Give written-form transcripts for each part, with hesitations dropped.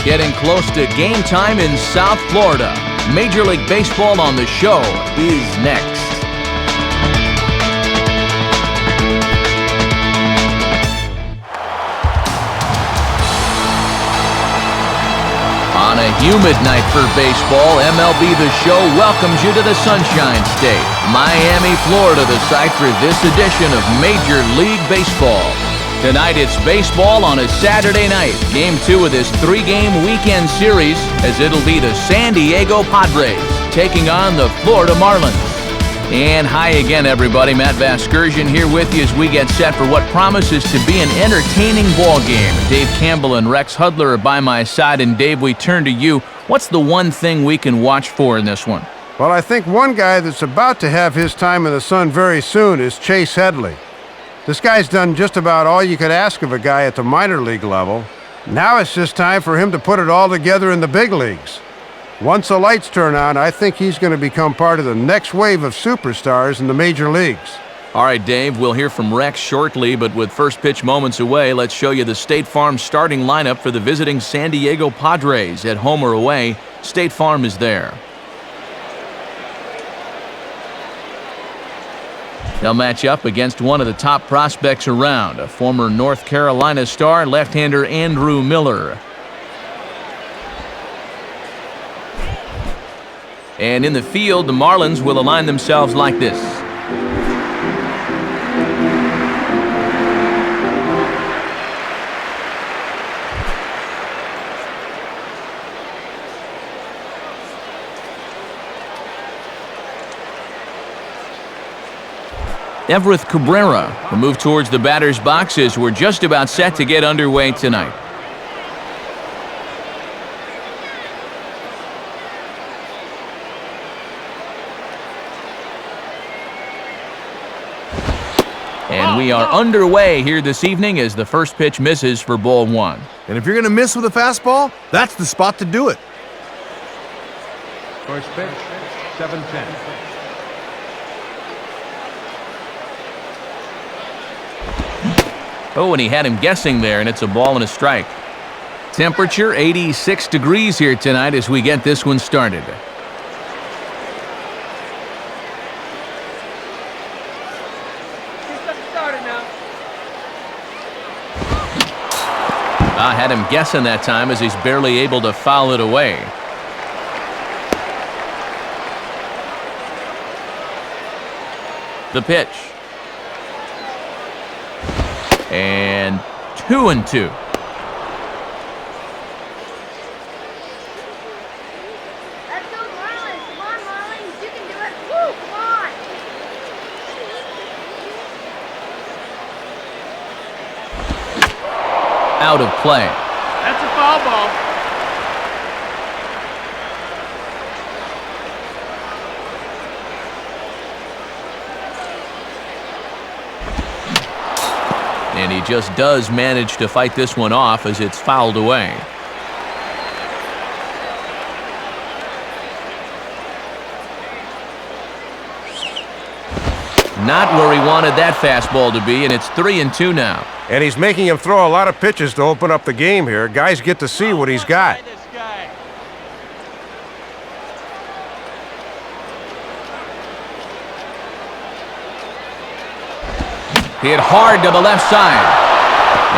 Getting close to game time in South Florida. Major League Baseball on the show is next. On a humid night for baseball, MLB The Show welcomes you to the Sunshine State, Miami, Florida, the site for this edition of Major League Baseball. Tonight it's baseball on a Saturday night. Game 2 of this 3-game weekend series, as it'll be the San Diego Padres taking on the Florida Marlins. And hi again, everybody. Matt Vasgersian here with you as we get set for what promises to be an entertaining ball game. Dave Campbell and Rex Hudler are by my side. And Dave, we turn to you. What's the one thing we can watch for in this one? Well, I think one guy that's about to have his time in the sun very soon is Chase Headley. This guy's done just about all you could ask of a guy at the minor league level. Now it's just time for him to put it all together in the big leagues. Once the lights turn on, I think he's going to become part of the next wave of superstars in the major leagues. All right, Dave, we'll hear from Rex shortly, but with first pitch moments away, let's show you the State Farm starting lineup for the visiting San Diego Padres. At home or away, State Farm is there. They'll match up against one of the top prospects around, a former North Carolina star, left-hander Andrew Miller. And in the field, the Marlins will align themselves like this. Everett Cabrera will move towards the batter's box as we're just about set to get underway tonight. And we are underway here this evening as the first pitch misses for ball one. And if you're going to miss with a fastball, that's the spot to do it. First pitch, 7-10. Oh, and he had him guessing there, and it's a ball and a strike. Temperature 86 degrees here tonight as we get this one started. I had him guessing that time as he's barely able to foul it away. The pitch. And 2-2. Let's go, Marlins. Come on, Marlins. You can do it. Woo, come on. Out of play. That's a foul ball. And he just does manage to fight this one off as it's fouled away. Not where he wanted that fastball to be, and it's 3-2 now. And he's making him throw a lot of pitches to open up the game here. Guys get to see what he's got. Hit hard to the left side.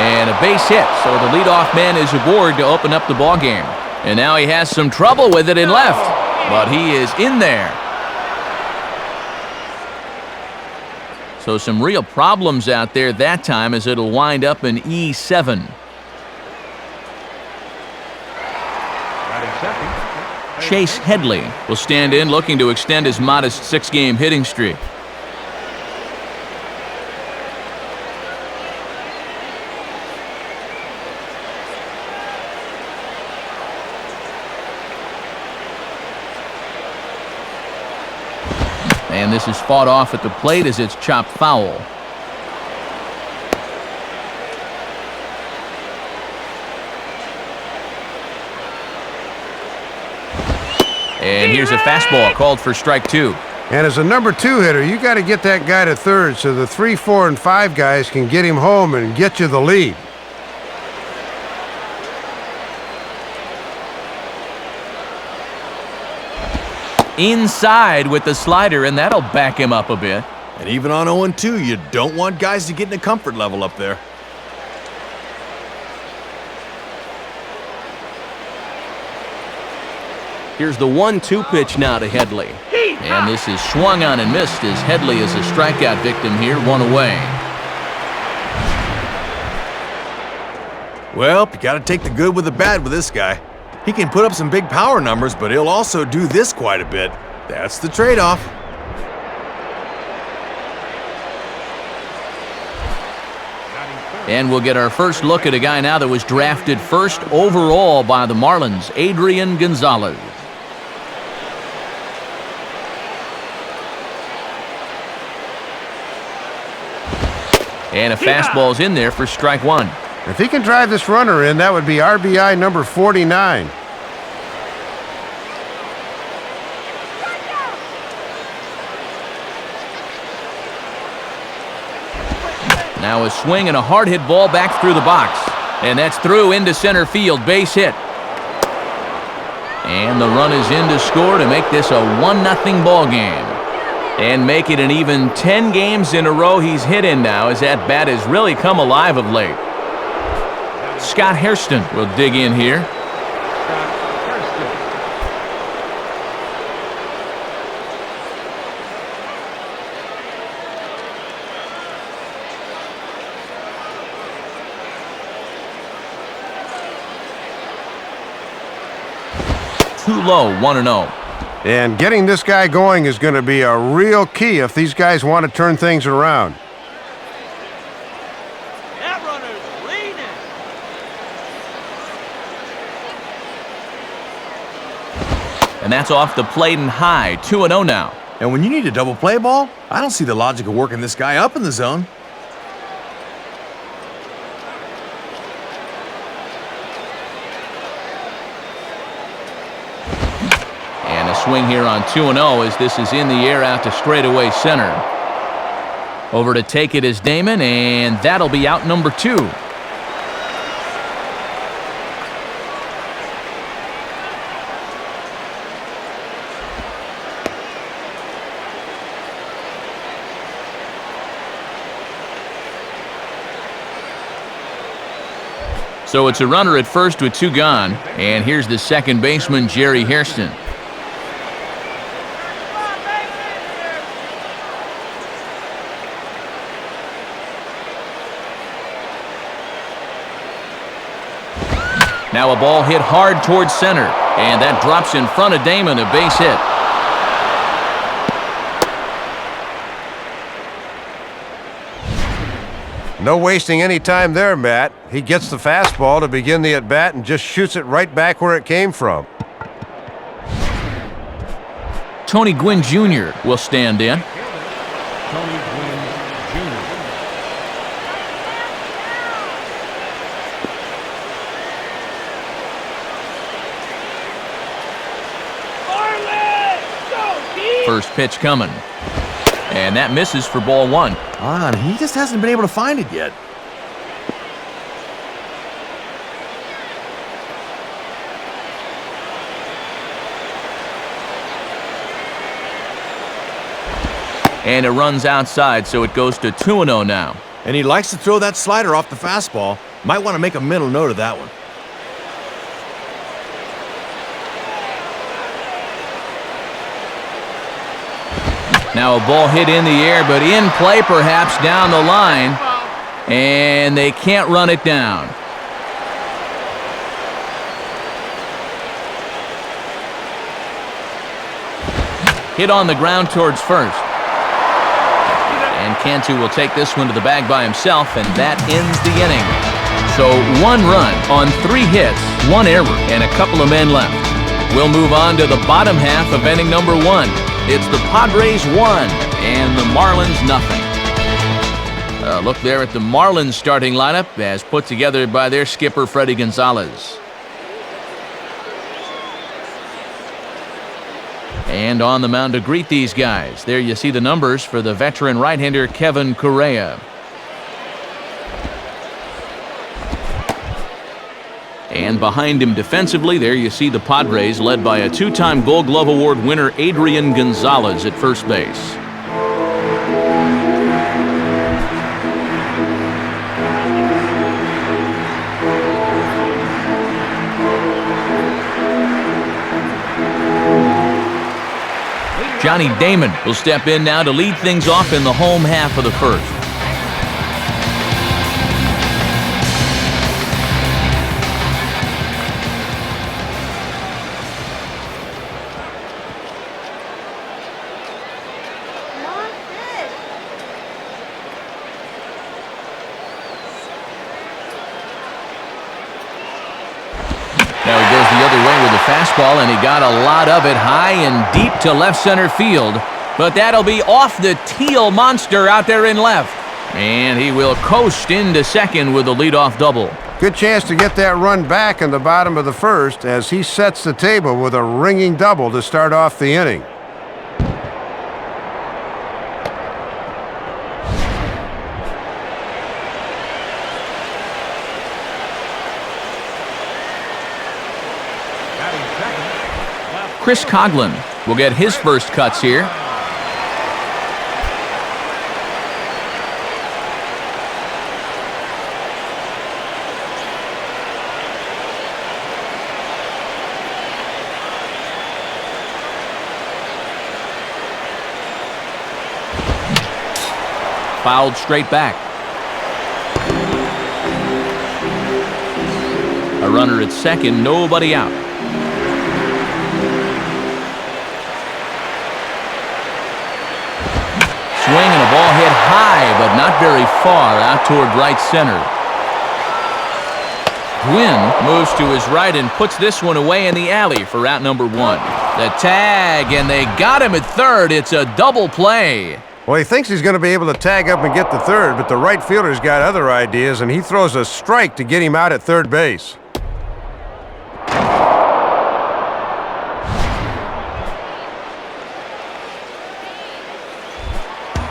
And a base hit, so the leadoff man is aboard to open up the ball game. And now he has some trouble with it in left, but he is in there. So some real problems out there that time as it'll wind up in E7. Chase Headley will stand in looking to extend his modest 6-game hitting streak. And this is fought off at the plate as it's chopped foul. And here's a fastball called for strike 2. And as a number 2 hitter, you got to get that guy to third so the 3, 4, and 5 guys can get him home and get you the lead. Inside with the slider, and that'll back him up a bit. And even on 0-2, you don't want guys to get in a comfort level up there. Here's the 1-2 pitch now to Headley. And this is swung on and missed as Headley is a strikeout victim here, one away. Well, you got to take the good with the bad with this guy. He can put up some big power numbers, but he'll also do this quite a bit. That's the trade-off. And we'll get our first look at a guy now that was drafted first overall by the Marlins, Adrian Gonzalez. And a fastball's in there for strike one. If he can drive this runner in, that would be RBI number 49. Now a swing and a hard hit ball back through the box. And that's through into center field, base hit. And the run is in to score to make this a 1-0 ball game. And make it an even 10 games in a row he's hit in now, as that bat has really come alive of late. Scott Hairston will dig in here. Too low, 1-0. And getting this guy going is going to be a real key if these guys want to turn things around. That runner's leaning. And that's off the plate and high, 2-0 now. And when you need a double play ball, I don't see the logic of working this guy up in the zone. Swing here on 2-0 as this is in the air out to straightaway center. Over to take it is Damon, and that'll be out number 2. So it's a runner at first with 2 gone, and here's the second baseman, Jerry Hairston. Now a ball hit hard towards center, and that drops in front of Damon, a base hit. No wasting any time there, Matt. He gets the fastball to begin the at-bat and just shoots it right back where it came from. Tony Gwynn Jr. will stand in. Tony Gwynn Jr. First pitch coming. And that misses for ball 1. He just hasn't been able to find it yet. And it runs outside, so it goes to 2-0 now. And he likes to throw that slider off the fastball. Might want to make a mental note of that one. Now a ball hit in the air, but in play perhaps down the line. And they can't run it down. Hit on the ground towards first. And Cantu will take this one to the bag by himself, and that ends the inning. So 1 run on 3 hits, 1 error, and a couple of men left. We'll move on to the bottom half of inning number 1. It's the Padres 1 and the Marlins nothing. Look there at the Marlins starting lineup as put together by their skipper, Freddie Gonzalez. And on the mound to greet these guys. There you see the numbers for the veteran right-hander Kevin Correa. And behind him defensively, there you see the Padres led by a two-time Gold Glove Award winner Adrian Gonzalez at first base. Johnny Damon will step in now to lead things off in the home half of the first. Now he goes the other way with the fastball, and he got a lot of it high and deep to left center field. But that'll be off the teal monster out there in left. And he will coast into second with a leadoff double. Good chance to get that run back in the bottom of the first as he sets the table with a ringing double to start off the inning. Chris Coghlan will get his first cuts here. Fouled straight back. A runner at second, nobody out. Swing and a ball hit high, but not very far out toward right center. Gwynn moves to his right and puts this one away in the alley for out number one. The tag, and they got him at third. It's a double play. Well, he thinks he's going to be able to tag up and get the third, but the right fielder's got other ideas, and he throws a strike to get him out at third base.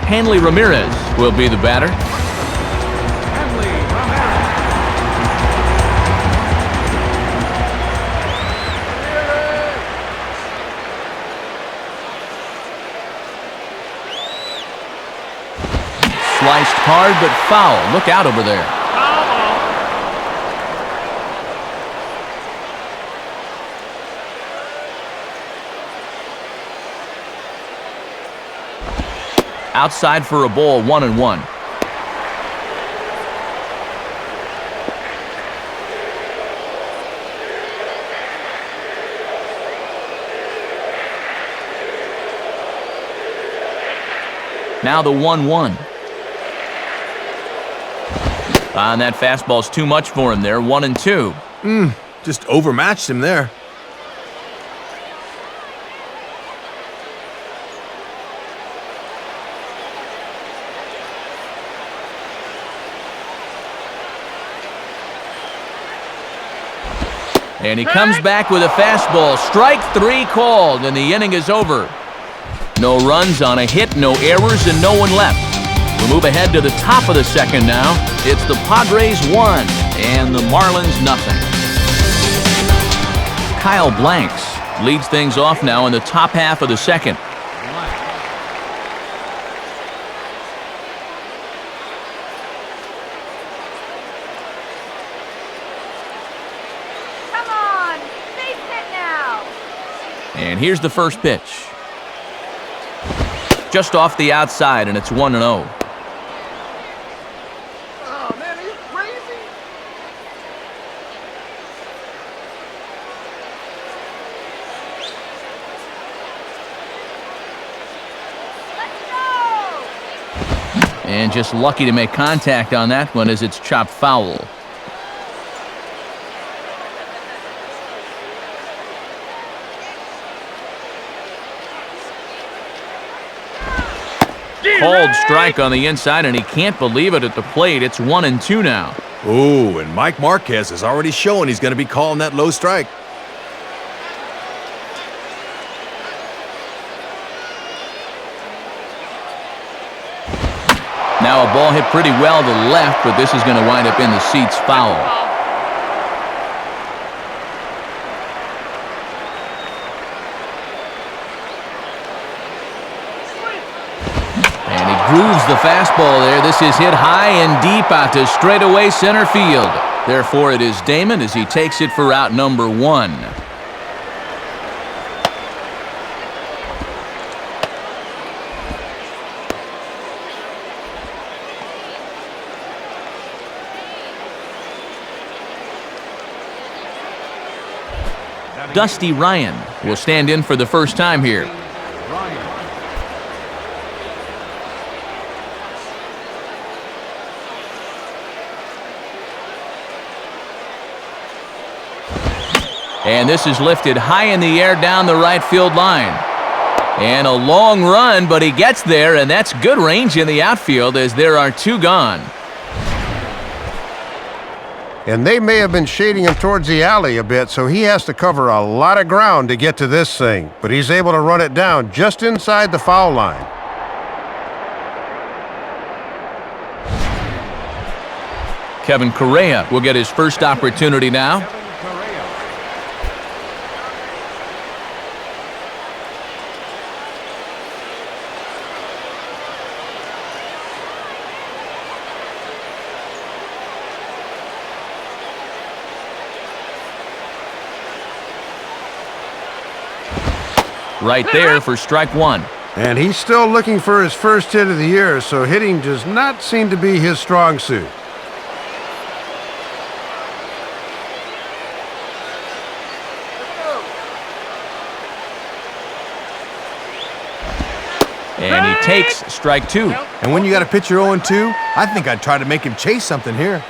Hanley Ramirez will be the batter. Sliced hard but foul. Look out over there. Outside for a ball, 1-1. Now the 1-1. And that fastball's too much for him there, 1-2. Just overmatched him there. And he comes back with a fastball. Strike three called, and the inning is over. No runs on a hit, no errors, and no one left. We move ahead to the top of the second now. It's the Padres 1 and the Marlins 0. Kyle Blanks leads things off now in the top half of the second. And here's the first pitch. Just off the outside, and it's 1-0. Oh, man, are you crazy? Let's go! And just lucky to make contact on that one as it's chopped foul. Called strike on the inside, and he can't believe it at the plate. It's 1-2 now. Ooh, and Mike Marquez is already showing he's going to be calling that low strike. Now a ball hit pretty well to left, but this is going to wind up in the seats foul. grooves the fastball there. This is hit high and deep out to straightaway center field. Therefore, it is Damon as he takes it for out number 1. Dusty Ryan will stand in for the first time here. And this is lifted high in the air down the right field line. And a long run, but he gets there, and that's good range in the outfield as there are 2 gone. And they may have been shading him towards the alley a bit, so he has to cover a lot of ground to get to this thing. But he's able to run it down just inside the foul line. Kevin Correa will get his first opportunity now. Right there for strike 1. And he's still looking for his first hit of the year, so hitting does not seem to be his strong suit. And he takes strike 2. And when you got a pitcher 0-2, I think I'd try to make him chase something here.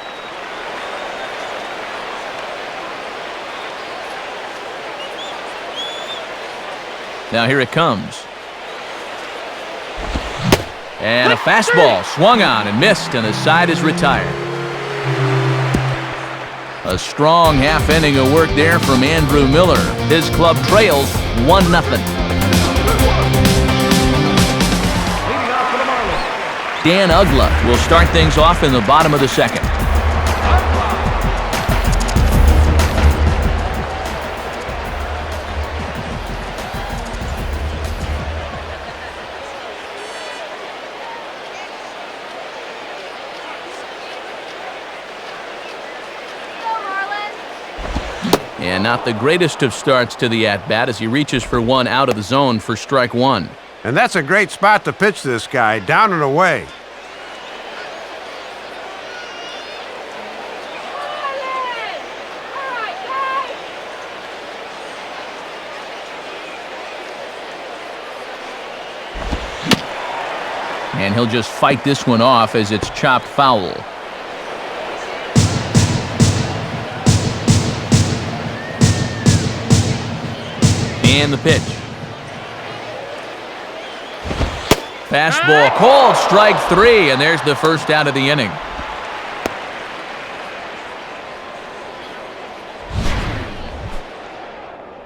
Now here it comes. And a fastball swung on and missed, and the side is retired. A strong half inning of work there from Andrew Miller. His club trails 1-0. Dan Ugla will start things off in the bottom of the second. And not the greatest of starts to the at-bat as he reaches for one out of the zone for strike 1. And that's a great spot to pitch this guy, down and away. And he'll just fight this one off as it's chopped foul. And the pitch. Fastball called, strike 3, and there's the first out of the inning.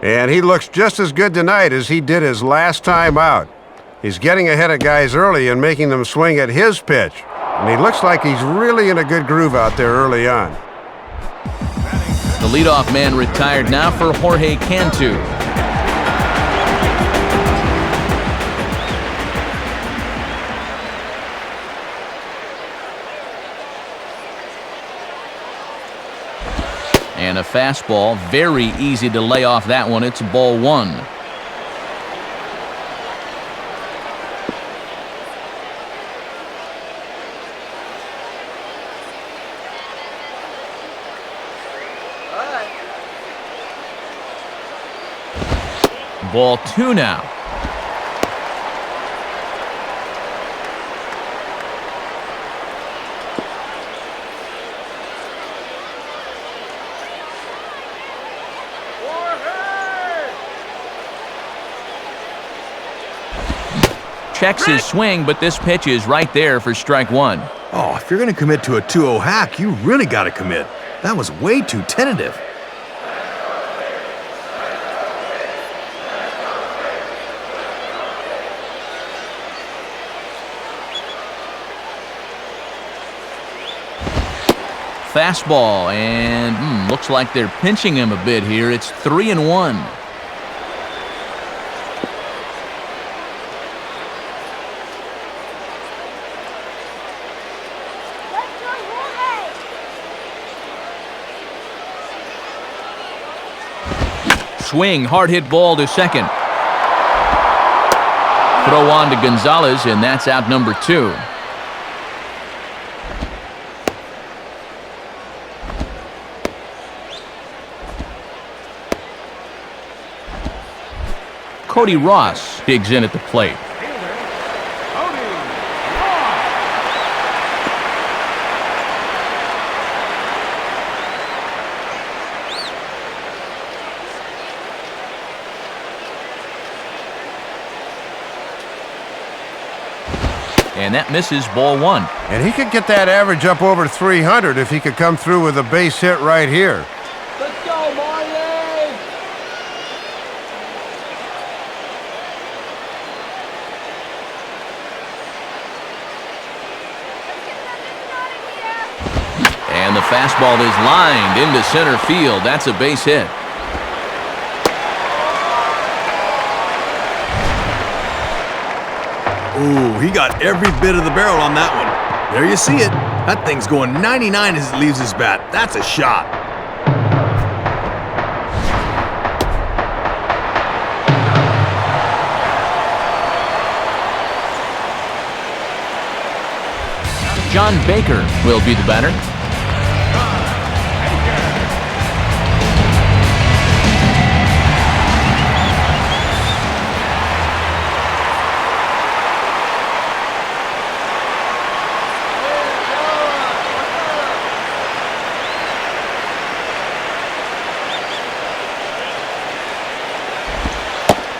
And he looks just as good tonight as he did his last time out. He's getting ahead of guys early and making them swing at his pitch. And he looks like he's really in a good groove out there early on. The leadoff man retired now for Jorge Cantu. And a fastball, very easy to lay off that one. It's ball 1. Ball 2 now. Checks his swing, but this pitch is right there for strike 1. Oh, if you're going to commit to a 2-0 hack, you really got to commit. That was way too tentative. Fastball, and looks like they're pinching him a bit here. It's 3-1. Swing, hard hit ball to second. Throw on to Gonzalez, and that's out number 2. Cody Ross digs in at the plate. And that misses, ball 1. And he could get that average up over 300 if he could come through with a base hit right here. Let's go, Marlins! And the fastball is lined into center field. That's a base hit. Ooh, he got every bit of the barrel on that one. There you see it. That thing's going 99 as it leaves his bat. That's a shot. John Baker will be the batter.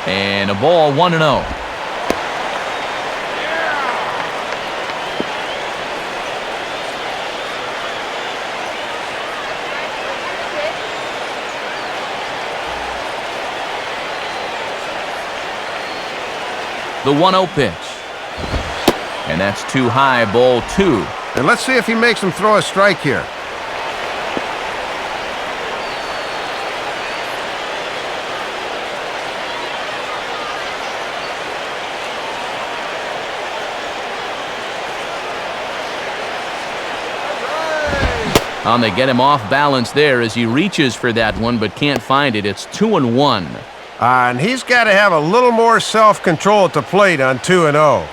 And a ball, 1-0. The 1-0 pitch. And that's too high, ball 2. And let's see if he makes him throw a strike here. They get him off balance there as he reaches for that one but can't find it. It's 2-1. And he's got to have a little more self-control at the plate on 2-0.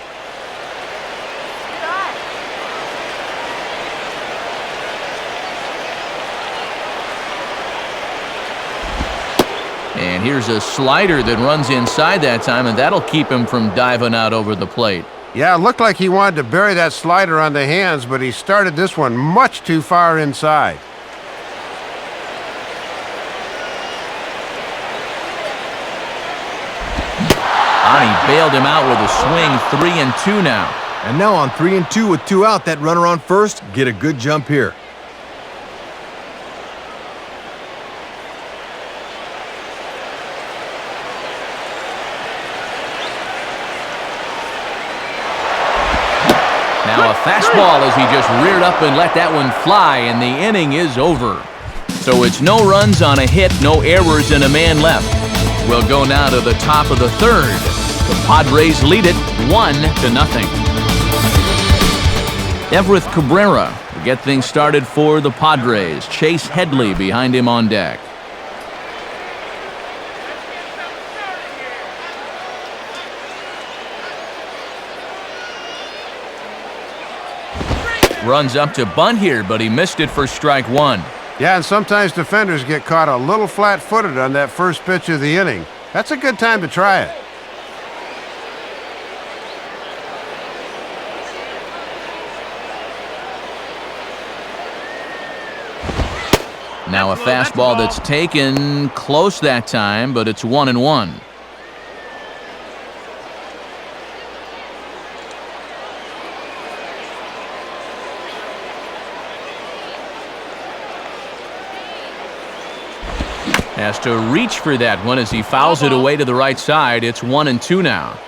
And here's a slider that runs inside that time, and that'll keep him from diving out over the plate. Yeah, it looked like he wanted to bury that slider on the hands, but he started this one much too far inside. He bailed him out with a swing, 3-2 now. And now on 3-2 with 2 out, that runner on first, get a good jump here. Now a fastball as he just reared up and let that one fly, and the inning is over. So it's no runs on a hit, no errors, and a man left. We'll go now to the top of the 3rd. The Padres lead it 1-0. Everett Cabrera to get things started for the Padres. Chase Headley behind him on deck. Runs up to bunt here, but he missed it for strike 1. Yeah, and sometimes defenders get caught a little flat-footed on that first pitch of the inning. That's a good time to try it. Now a fastball that's taken close that time, but it's 1-1. Has to reach for that one as he fouls it away to the right side. It's 1-2 now.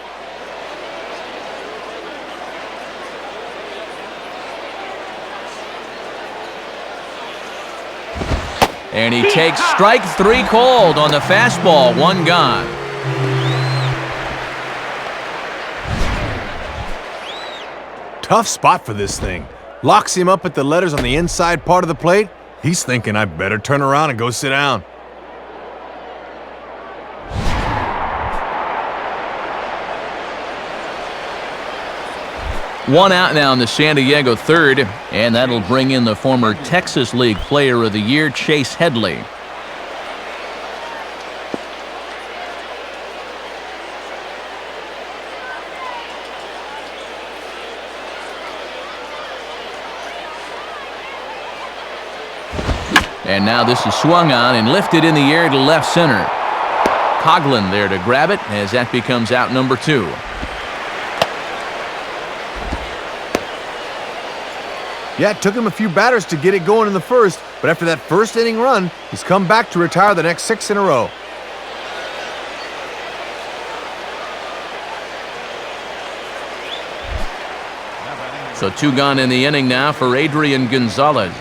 And he takes strike 3 called on the fastball. 1 gone. Tough spot for this thing. Locks him up at the letters on the inside part of the plate. He's thinking, I better turn around and go sit down. One out now in the San Diego third, and that'll bring in the former Texas League Player of the Year, Chase Headley. And now this is swung on and lifted in the air to left center. Coughlin there to grab it as that becomes out number 2. Yeah, it took him a few batters to get it going in the first, but after that first inning run, he's come back to retire the next 6 in a row. So 2 gone in the inning now for Adrian Gonzalez.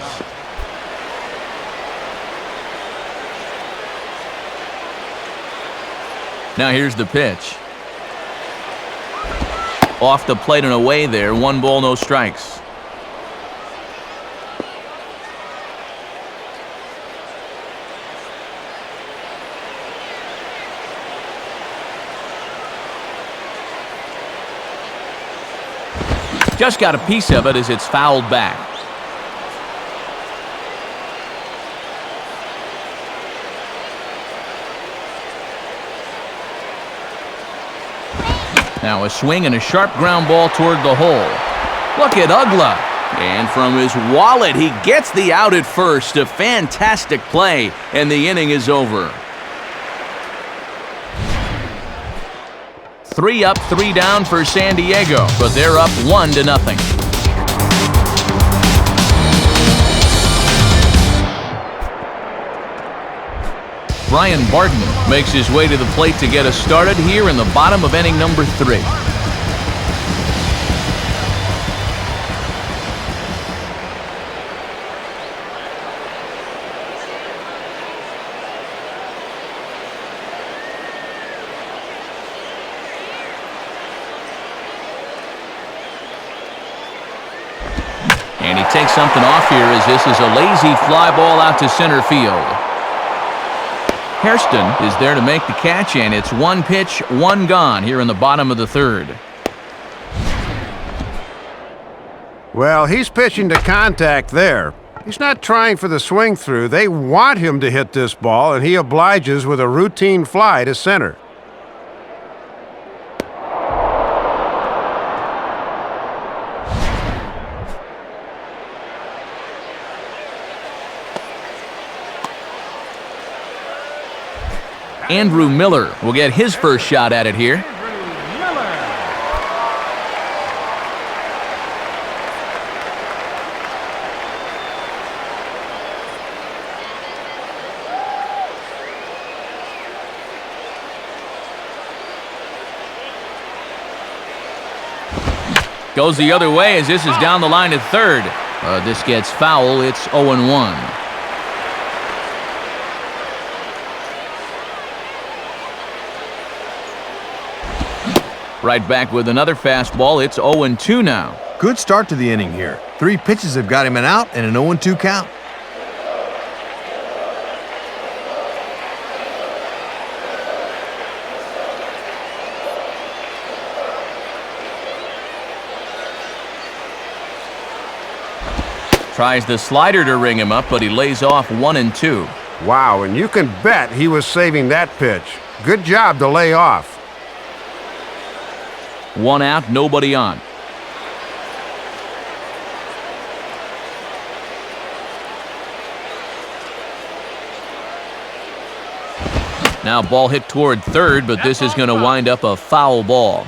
Now here's the pitch. Off the plate and away there. 1 ball, no strikes. Just got a piece of it as it's fouled back. Now a swing and a sharp ground ball toward the hole. Look at Ugla. And from his wallet, he gets the out at first. A fantastic play, and the inning is over. 3 up, 3 down for San Diego, but they're up 1-0. Brian Barton makes his way to the plate to get us started here in the bottom of inning number 3. And he takes something off here as this is a lazy fly ball out to center field. Hairston is there to make the catch, and it's 1 pitch, 1 gone here in the bottom of the 3rd. Well, he's pitching to contact there. He's not trying for the swing through. They want him to hit this ball, and he obliges with a routine fly to center. Andrew Miller will get his first shot at it here. Goes the other way as this is down the line at third. This gets foul. It's 0-1. Right back with another fastball. It's 0-2 now. Good start to the inning here. 3 pitches have got him an out and an 0-2 count. Tries the slider to ring him up, but he lays off 1-2. Wow, and you can bet he was saving that pitch. Good job to lay off. 1 out, nobody on. Now ball hit toward third, but this is going to wind up a foul ball.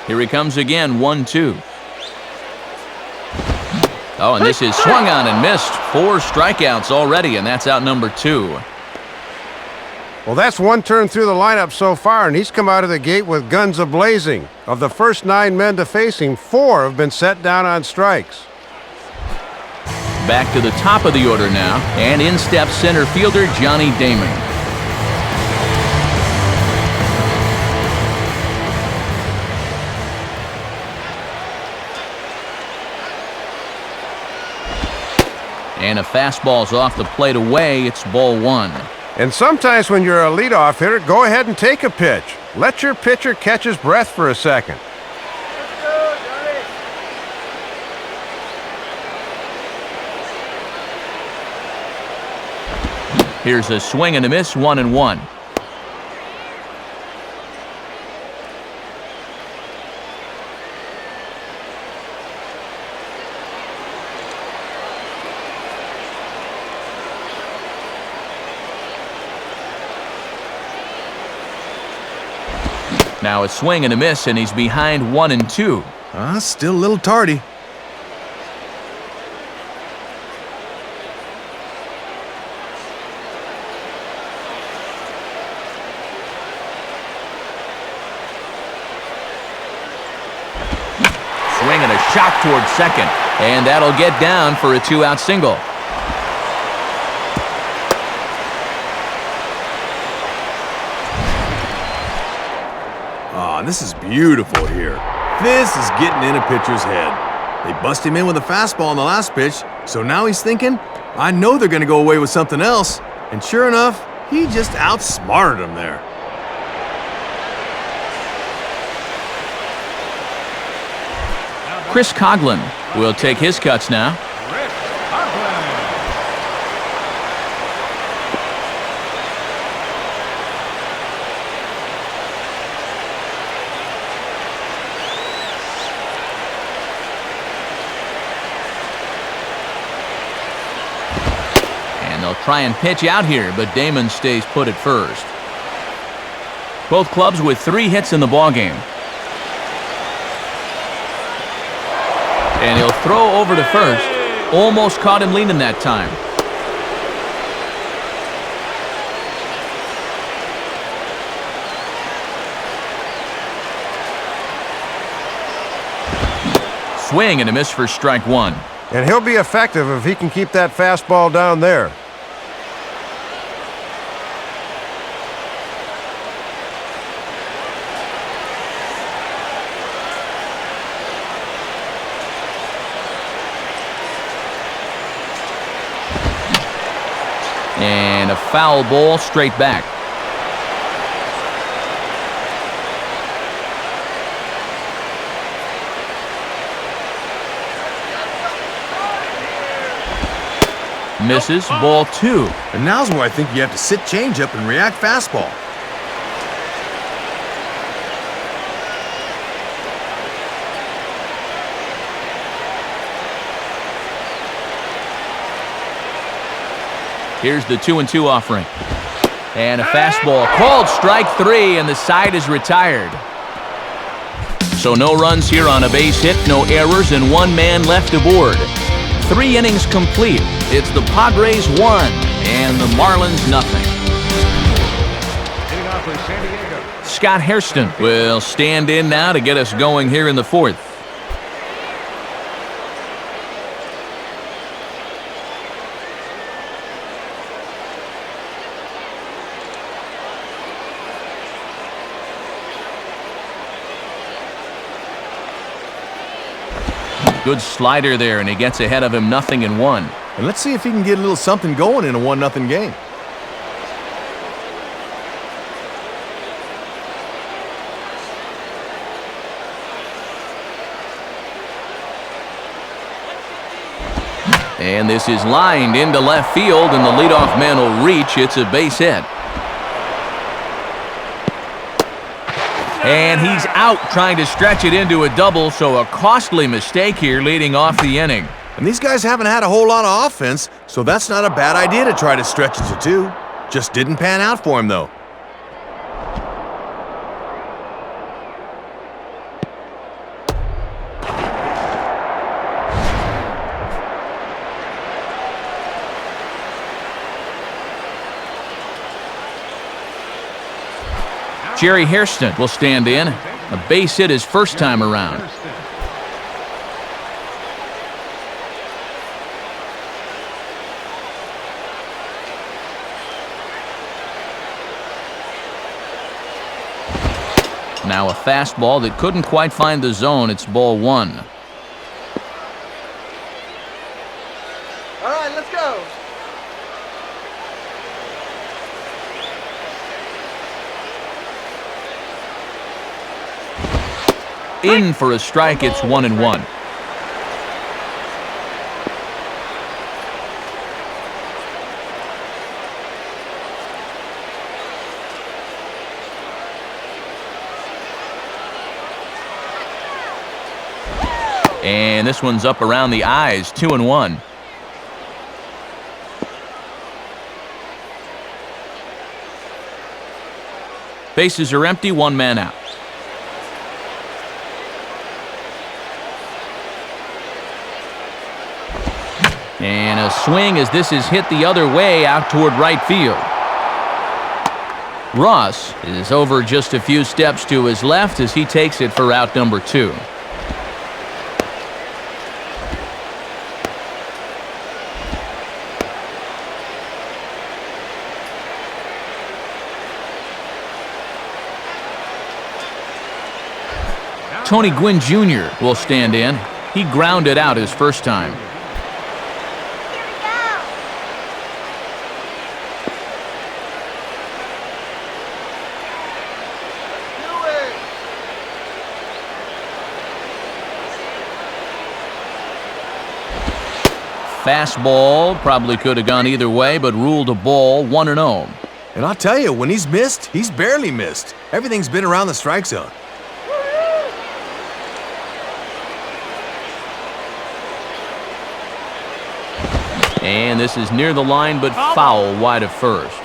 Here he comes again, 1-2. Oh, and this is swung on and missed. 4 strikeouts already, and that's out number 2. Well, that's 1 turn through the lineup so far, and he's come out of the gate with guns a-blazing. Of the first 9 men to face him, 4 have been set down on strikes. Back to the top of the order now, and in steps center fielder Johnny Damon. And a fastball's off the plate away. It's ball 1. And sometimes when you're a leadoff hitter, go ahead and take a pitch. Let your pitcher catch his breath for a second. Here's a swing and a miss, 1-1. Now a swing and a miss, and he's behind 1-2. Still a little tardy. Swing and a shot towards second, and that'll get down for a 2-out single. This is beautiful here. This is getting in a pitcher's head. They bust him in with a fastball on the last pitch, so now he's thinking, I know they're going to go away with something else. And sure enough, he just outsmarted him there. Chris Coughlin will take his cuts now. They'll try and pitch out here, but Damon stays put at first. Both clubs with 3 hits in the ballgame. And he'll throw over to first. Almost caught him leaning that time. Swing and a miss for strike 1. And he'll be effective if he can keep that fastball down there. And a foul ball straight back. Misses, ball 2. And now's where I think you have to sit changeup and react fastball. Here's the 2-2 offering. And a fastball called strike 3, and the side is retired. So no runs here on a base hit, no errors, and 1 man left aboard. 3 innings complete. It's the Padres 1 and the Marlins nothing. Scott Hairston will stand in now to get us going here in the 4th. Good slider there, and he gets ahead of him 0-1. And let's see if he can get a little something going in a 1-0 game. And this is lined into left field, and the leadoff man will reach. It's a base hit. And he's out trying to stretch it into a double, so a costly mistake here leading off the inning. And these guys haven't had a whole lot of offense, so that's not a bad idea to try to stretch it to 2. Just didn't pan out for him, though. Jerry Hairston will stand in. A base hit his first time around. Now a fastball that couldn't quite find the zone. It's ball 1. All right, let's go. In for a strike, it's 1-1. And this one's up around the eyes, 2-1. Bases are empty, one man out. And a swing as this is hit the other way out toward right field. Ross is over just a few steps to his left as he takes it for out number 2. Tony Gwynn Jr. will stand in. He grounded out his first time. Here we go. Fastball probably could have gone either way, but ruled a ball, 1-0. And I'll tell you, when he's missed, he's barely missed. Everything's been around the strike zone. And this is near the line, but foul wide of first.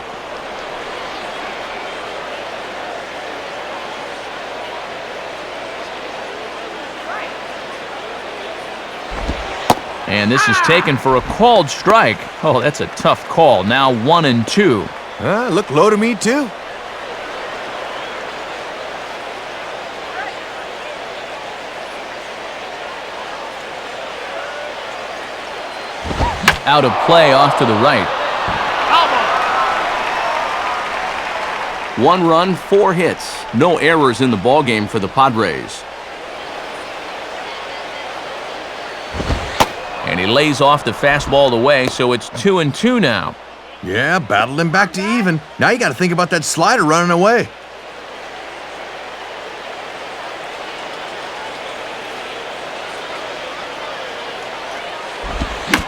And this is taken for a called strike. Oh, that's a tough call. Now 1-2. Look low to me, too. Out of play off to the right. 1 run, 4 hits. No errors in the ballgame for the Padres. And he lays off the fastball away, so it's 2-2 now. Yeah, battled him back to even. Now you got to think about that slider running away.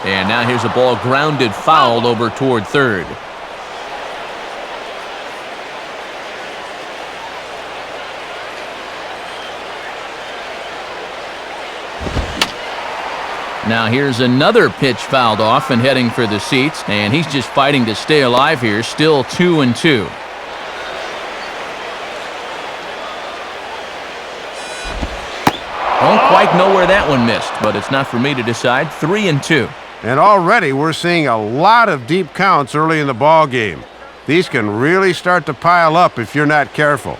And now here's a ball grounded foul over toward third. Now here's another pitch fouled off and heading for the seats, and he's just fighting to stay alive here, still 2-2. Don't quite know where that one missed, but it's not for me to decide. 3-2. And already we're seeing a lot of deep counts early in the ball game. These can really start to pile up if you're not careful.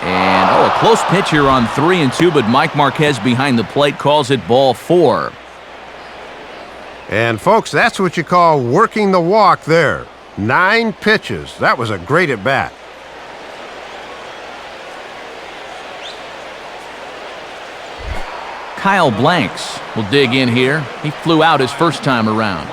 And a close pitch here on 3-2, but Mike Marquez behind the plate calls it ball 4. And folks, that's what you call working the walk there. 9 pitches. That was a great at bat. Kyle Blanks will dig in here. He flew out his first time around.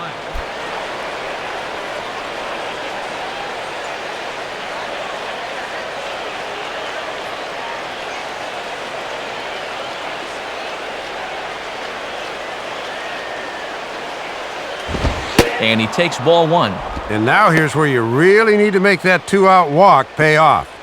And he takes ball 1. And now here's where you really need to make that 2-out walk pay off.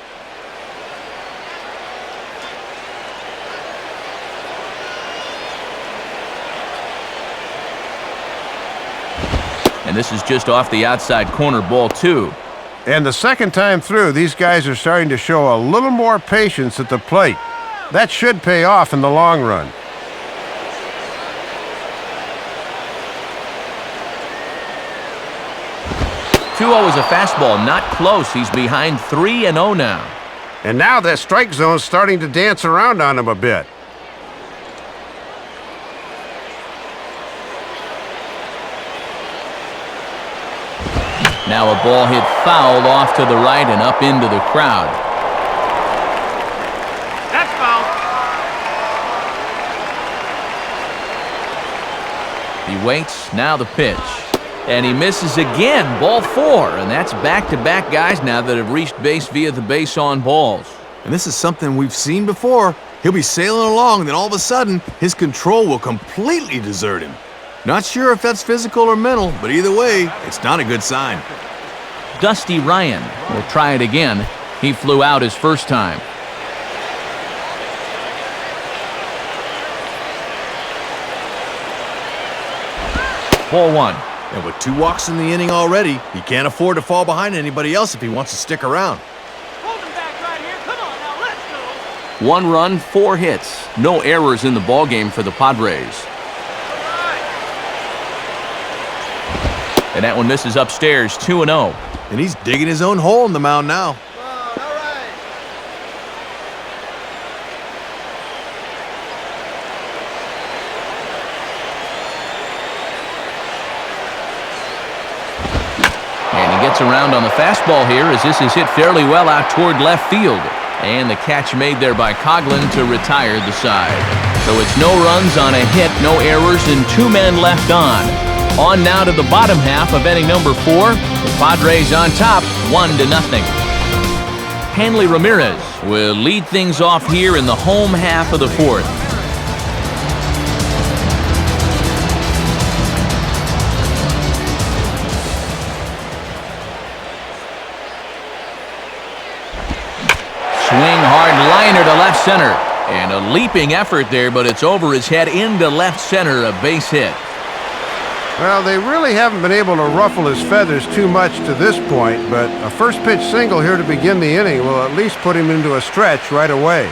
And this is just off the outside corner, ball 2. And the second time through, these guys are starting to show a little more patience at the plate. That should pay off in the long run. 2-0 is a fastball, not close. He's behind 3-0 now. And now that strike zone's starting to dance around on him a bit. Now a ball hit foul off to the right and up into the crowd. That's foul. He waits, now the pitch. And he misses again, ball 4, and that's back-to-back guys now that have reached base via the base on balls. And this is something we've seen before. He'll be sailing along, and then all of a sudden, his control will completely desert him. Not sure if that's physical or mental, but either way, it's not a good sign. Dusty Ryan will try it again. He flew out his first time. Ball 1. And with 2 walks in the inning already, he can't afford to fall behind anybody else if he wants to stick around. Hold him back right here. Come on now, let's go. 1 run, 4 hits. No errors in the ballgame for the Padres. And that one misses upstairs, 2-0. And he's digging his own hole in the mound now. Around on the fastball here as this is hit fairly well out toward left field. And the catch made there by Coughlin to retire the side. So it's no runs on a hit, no errors, and 2 men left on. On now to the bottom half of inning number 4. The Padres on top, 1-0. Hanley Ramirez will lead things off here in the home half of the 4th. Swing hard liner to left center. And a leaping effort there, but it's over his head into left center, a base hit. Well, they really haven't been able to ruffle his feathers too much to this point, but a first pitch single here to begin the inning will at least put him into a stretch right away.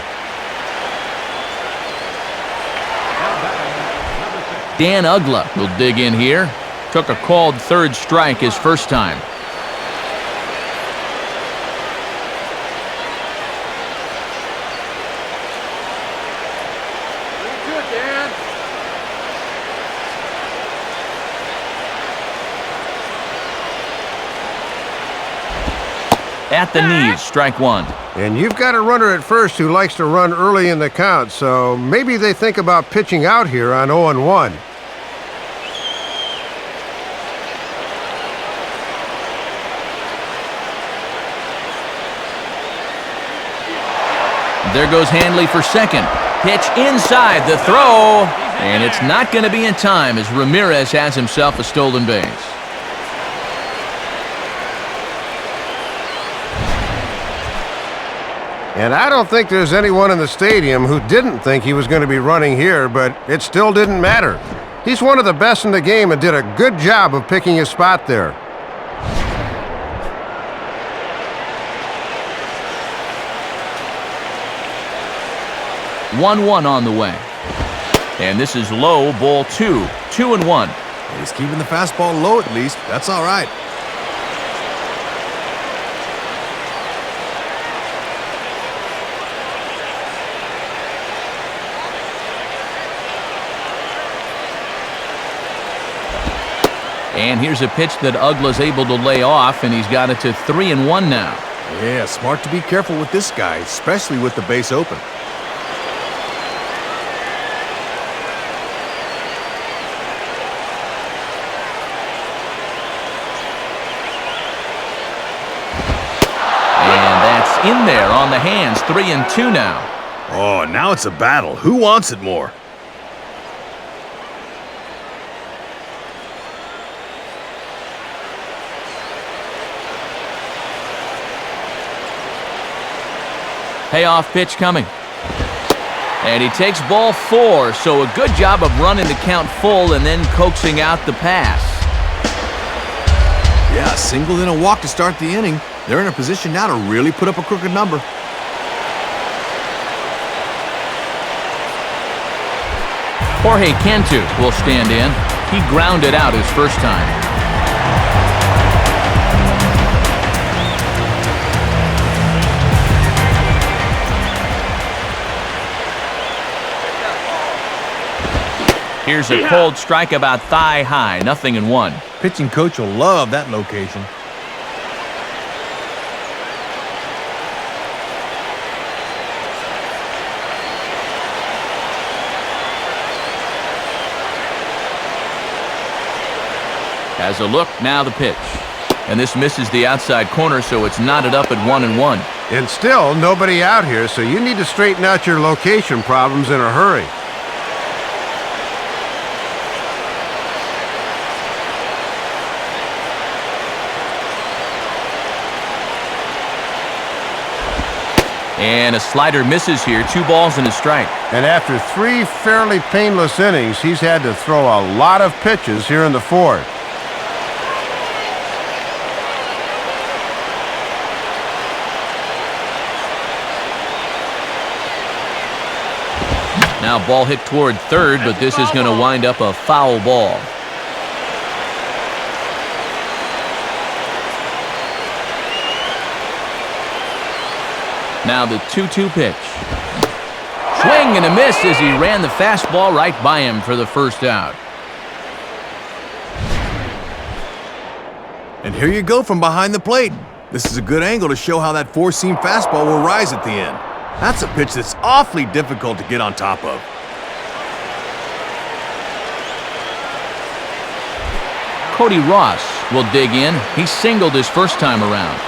Dan Ugla will dig in here. Took a called 3rd strike his first time. At the knees, strike 1. And you've got a runner at first who likes to run early in the count, so maybe they think about pitching out here on 0-1. There goes Hanley for second. Pitch inside the throw, and it's not going to be in time as Ramirez has himself a stolen base. And I don't think there's anyone in the stadium who didn't think he was going to be running here, but it still didn't matter. He's one of the best in the game and did a good job of picking his spot there. One on the way. And this is low, ball 2. 2-1. He's keeping the fastball low at least. That's all right. And here's a pitch that Ugla's able to lay off, and he's got it to 3-1 now. Yeah, smart to be careful with this guy, especially with the base open. And that's in there on the hands, 3-2 now. Oh, now it's a battle. Who wants it more? Payoff pitch coming. And he takes ball 4, so a good job of running the count full and then coaxing out the pass. Yeah, single and a walk to start the inning. They're in a position now to really put up a crooked number. Jorge Cantu will stand in. He grounded out his first time. Here's a cold strike about thigh high, 0-1. Pitching coach will love that location. Has a look, now the pitch. And this misses the outside corner, so it's knotted up at 1-1. And still nobody out here, so you need to straighten out your location problems in a hurry. And a slider misses here. 2 balls and a strike. And after 3 fairly painless innings, he's had to throw a lot of pitches here in the 4th. Now ball hit toward third, but this is going to wind up a foul ball. Now the 2-2 pitch. Swing and a miss as he ran the fastball right by him for the first out. And here you go from behind the plate. This is a good angle to show how that 4-seam fastball will rise at the end. That's a pitch that's awfully difficult to get on top of. Cody Ross will dig in. He singled his first time around.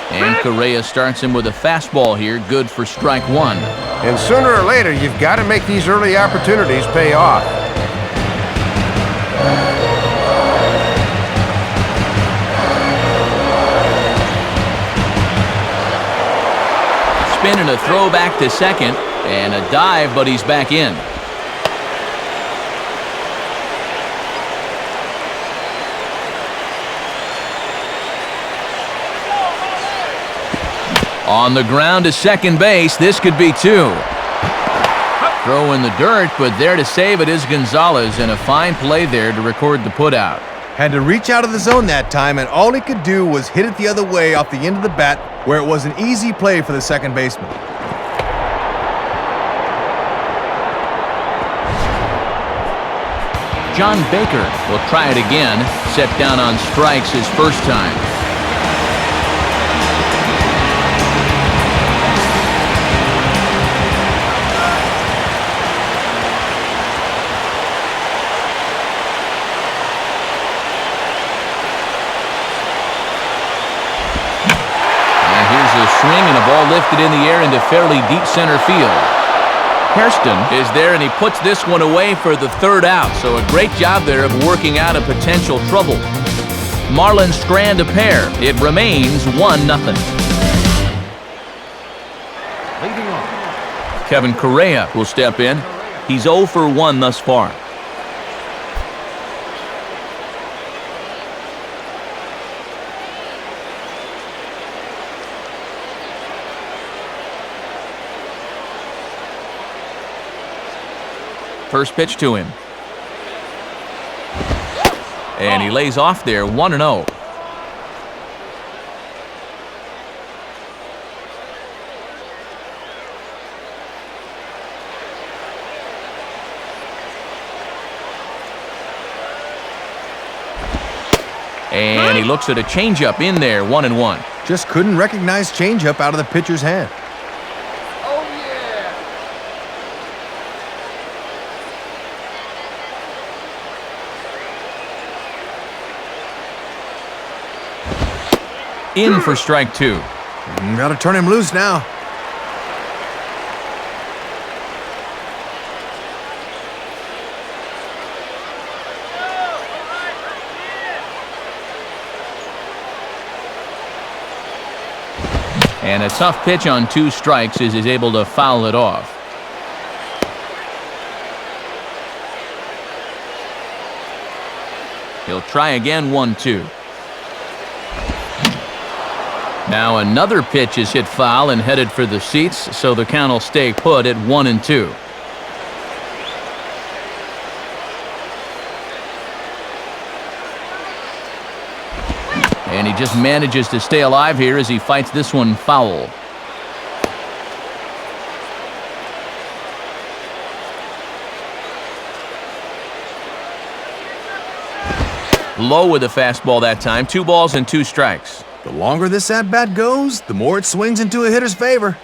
And Correa starts him with a fastball here, good for strike 1. And sooner or later, you've got to make these early opportunities pay off. Spin and a throw back to second, and a dive, but he's back in. On the ground to second base, this could be 2. Throw in the dirt, but there to save it is Gonzalez, and a fine play there to record the putout. Had to reach out of the zone that time, and all he could do was hit it the other way off the end of the bat, where it was an easy play for the second baseman. John Baker will try it again, set down on strikes his first time. Swing and a ball lifted in the air into fairly deep center field. Hairston is there, and he puts this one away for the third out, so a great job there of working out a potential trouble. Marlins strand a pair. It remains 1-0. Leading off, Kevin Correa will step in. He's 0 for 1 thus far. First pitch to him. And he lays off there, 1-0. And he looks at a changeup in there, 1-1. Just couldn't recognize changeup out of the pitcher's hand. In for strike 2. Got to turn him loose now. And a tough pitch on 2 strikes as he's able to foul it off. He'll try again, 1-2. Now another pitch is hit foul and headed for the seats, so the count will stay put at 1-2. And he just manages to stay alive here as he fights this one foul. Low with the fastball that time. 2 balls and 2 strikes. The longer this at-bat goes, the more it swings into a hitter's favor.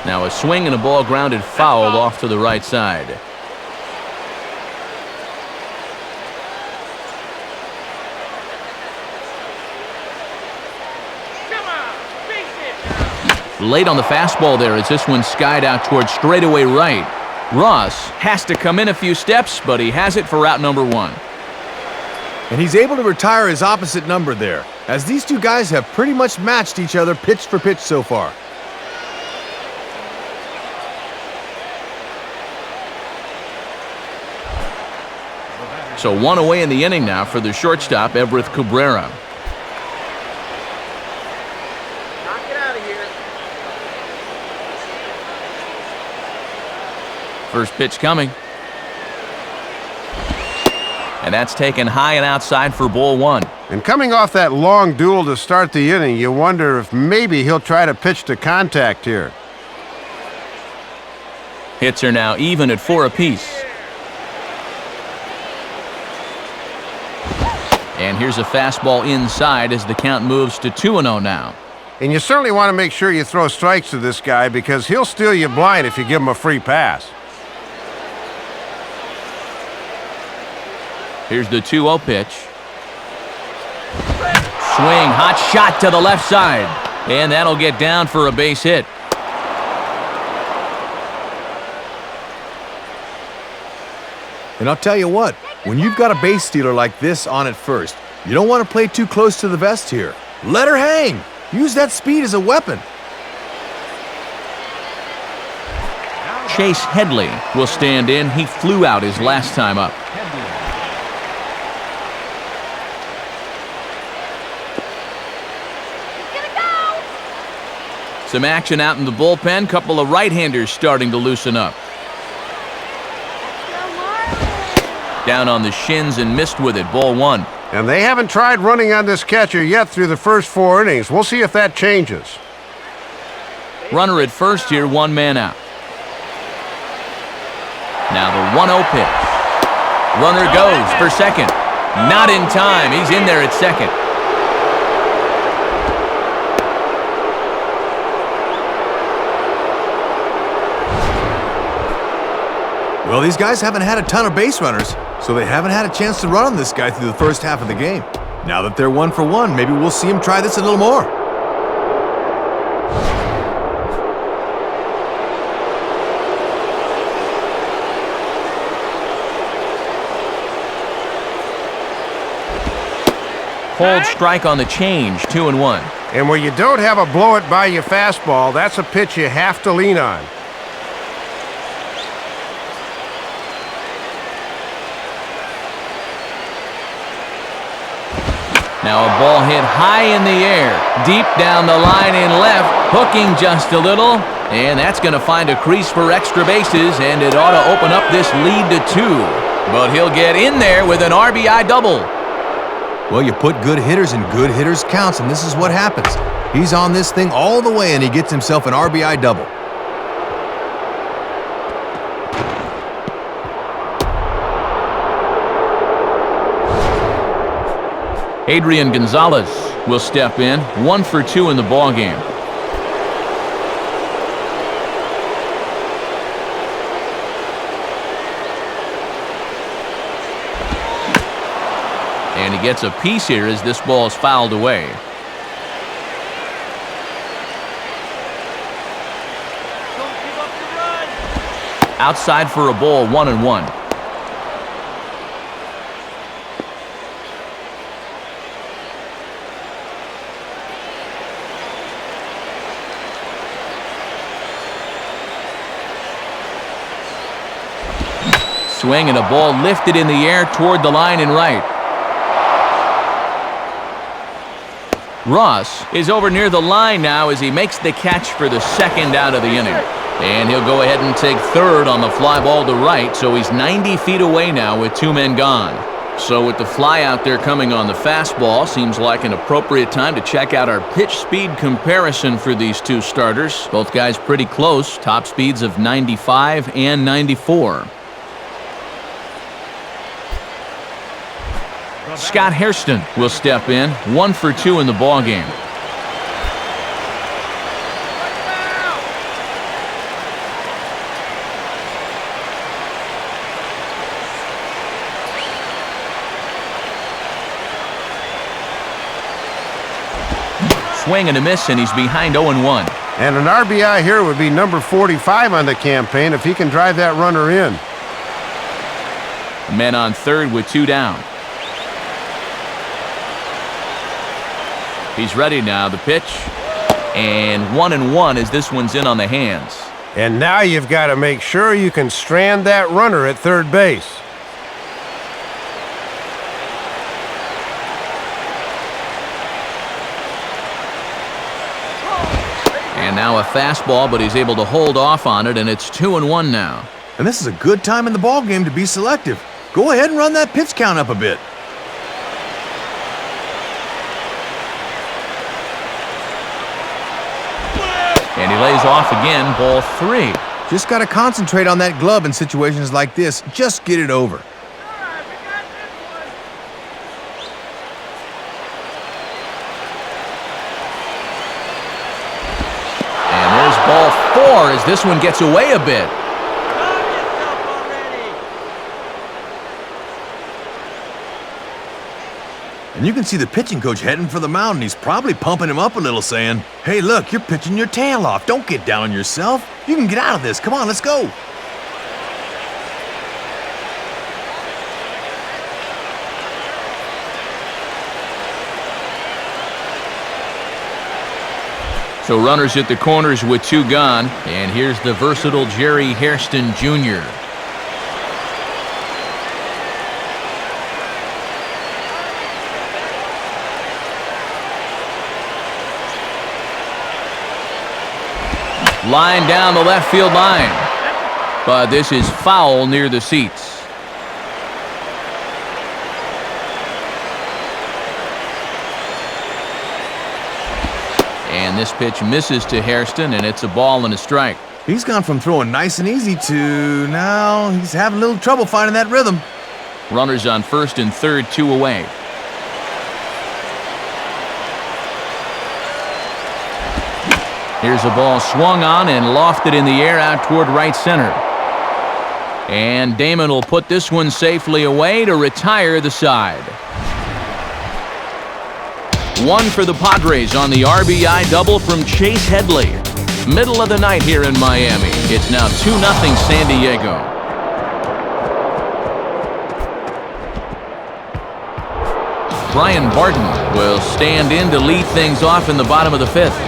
Now a swing and a ball grounded foul off to the right side. Come on, base it. Late on the fastball there as this one skied out towards straightaway right. Ross has to come in a few steps, but he has it for out number 1. And he's able to retire his opposite number there, as these two guys have pretty much matched each other pitch for pitch so far. So 1 away in the inning now for the shortstop, Everett Cabrera. Knock it out of here. First pitch coming. And that's taken high and outside for ball 1. And coming off that long duel to start the inning, you wonder if maybe he'll try to pitch to contact here. Hits are now even at 4 apiece. And here's a fastball inside as the count moves to 2-0 now. And you certainly want to make sure you throw strikes to this guy because he'll steal you blind if you give him a free pass. Here's the 2-0 pitch. Swing, hot shot to the left side. And that'll get down for a base hit. And I'll tell you what, when you've got a base stealer like this on at first, you don't want to play too close to the vest here. Let her hang. Use that speed as a weapon. Chase Headley will stand in. He flew out his last time up. Some action out in the bullpen. Couple of right-handers starting to loosen up. Down on the shins and missed with it. Ball 1. And they haven't tried running on this catcher yet through the first 4 innings. We'll see if that changes. Runner at first here, 1 man out. Now the 1-0 pitch. Runner goes for second. Not in time. He's in there at second. Well, these guys haven't had a ton of base runners, so they haven't had a chance to run on this guy through the first half of the game. Now that they're 1 for 1, maybe we'll see him try this a little more. Cold strike on the change, 2-1. And where you don't have a blow-it-by-you fastball, that's a pitch you have to lean on. Now a ball hit high in the air, deep down the line in left, hooking just a little, and that's going to find a crease for extra bases, and it ought to open up this lead to 2. But he'll get in there with an RBI double. Well, you put good hitters in good hitters' counts, and this is what happens. He's on this thing all the way, and he gets himself an RBI double. Adrian Gonzalez will step in, 1 for 2 in the ballgame. And he gets a piece here as this ball is fouled away. Don't give up the run. Outside for a ball, 1-1. Swing and a ball lifted in the air toward the line and right. Ross is over near the line now as he makes the catch for the second out of the inning. And he'll go ahead and take third on the fly ball to right, so he's 90 feet away now with 2 men gone. So with the fly out there coming on the fastball, seems like an appropriate time to check out our pitch speed comparison for these two starters. Both guys pretty close, top speeds of 95 and 94. Scott Hairston will step in, 1 for 2 in the ballgame. Swing and a miss, and he's behind 0-1. And an RBI here would be number 45 on the campaign if he can drive that runner in. Men on third with 2 down. He's ready now, the pitch. And 1-1 as this one's in on the hands. And now you've got to make sure you can strand that runner at third base. And now a fastball, but he's able to hold off on it, and it's 2-1 now. And this is a good time in the ball game to be selective. Go ahead and run that pitch count up a bit. And he lays off again, ball 3. Just got to concentrate on that glove in situations like this. Just get it over. And there's ball 4 as this one gets away a bit. And you can see the pitching coach heading for the mound, and he's probably pumping him up a little, saying, "Hey, look, you're pitching your tail off. Don't get down on yourself. You can get out of this. Come on, let's go." So runners at the corners with 2 gone, and here's the versatile Jerry Hairston Jr. Line down the left field line. But this is foul near the seats. And this pitch misses to Hairston, and it's a ball and a strike. He's gone from throwing nice and easy to now he's having a little trouble finding that rhythm. Runners on first and third, 2 away. Here's a ball swung on and lofted in the air out toward right center. And Damon will put this one safely away to retire the side. 1 for the Padres on the RBI double from Chase Headley. Middle of the night here in Miami. It's now 2-0 San Diego. Brian Barton will stand in to lead things off in the bottom of the 5th.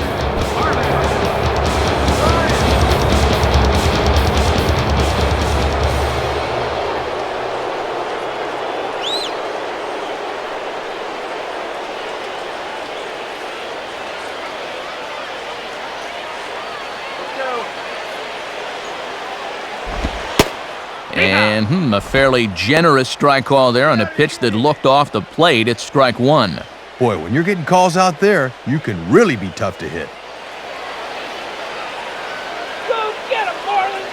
And a fairly generous strike call there on a pitch that looked off the plate. It's strike 1. Boy, when you're getting calls out there, you can really be tough to hit. Go get him, Marlins!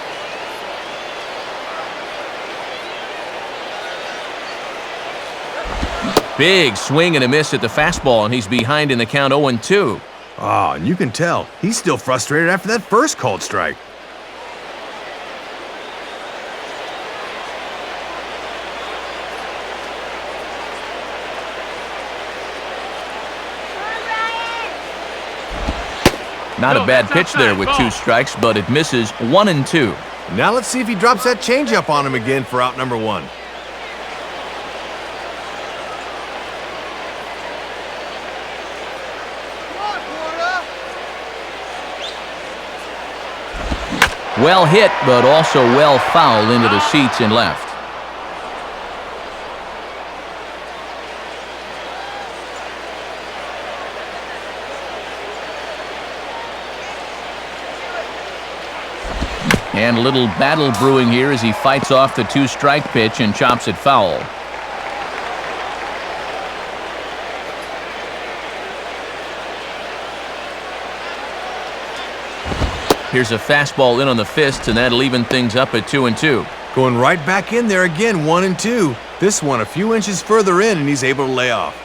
Big swing and a miss at the fastball, and he's behind in the count 0-2. Oh, and you can tell he's still frustrated after that first called strike. Not a bad pitch there with 2 strikes, but it misses 1-2. Now let's see if he drops that changeup on him again for out number 1. Well hit, but also well fouled into the seats and left. And a little battle brewing here as he fights off the 2-strike pitch and chops it foul. Here's a fastball in on the fist, and that'll even things up at 2-2. Going right back in there again, 1-2. This one a few inches further in, and he's able to lay off.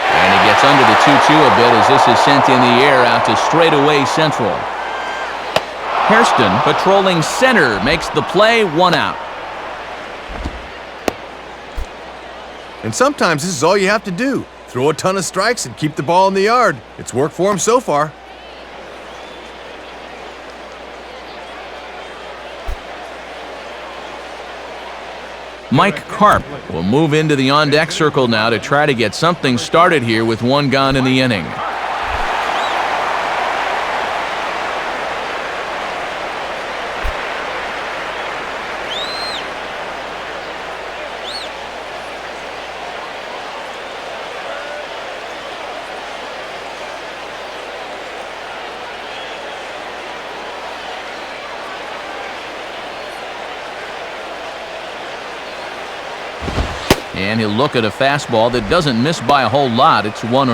And he gets under the 2-2 a bit as this is sent in the air out to straightaway central. Hairston, patrolling center, makes the play, 1 out. And sometimes this is all you have to do. Throw a ton of strikes and keep the ball in the yard. It's worked for him so far. Mike Karp will move into the on-deck circle now to try to get something started here with 1 gone in the inning. And he'll look at a fastball that doesn't miss by a whole lot. It's 1-0.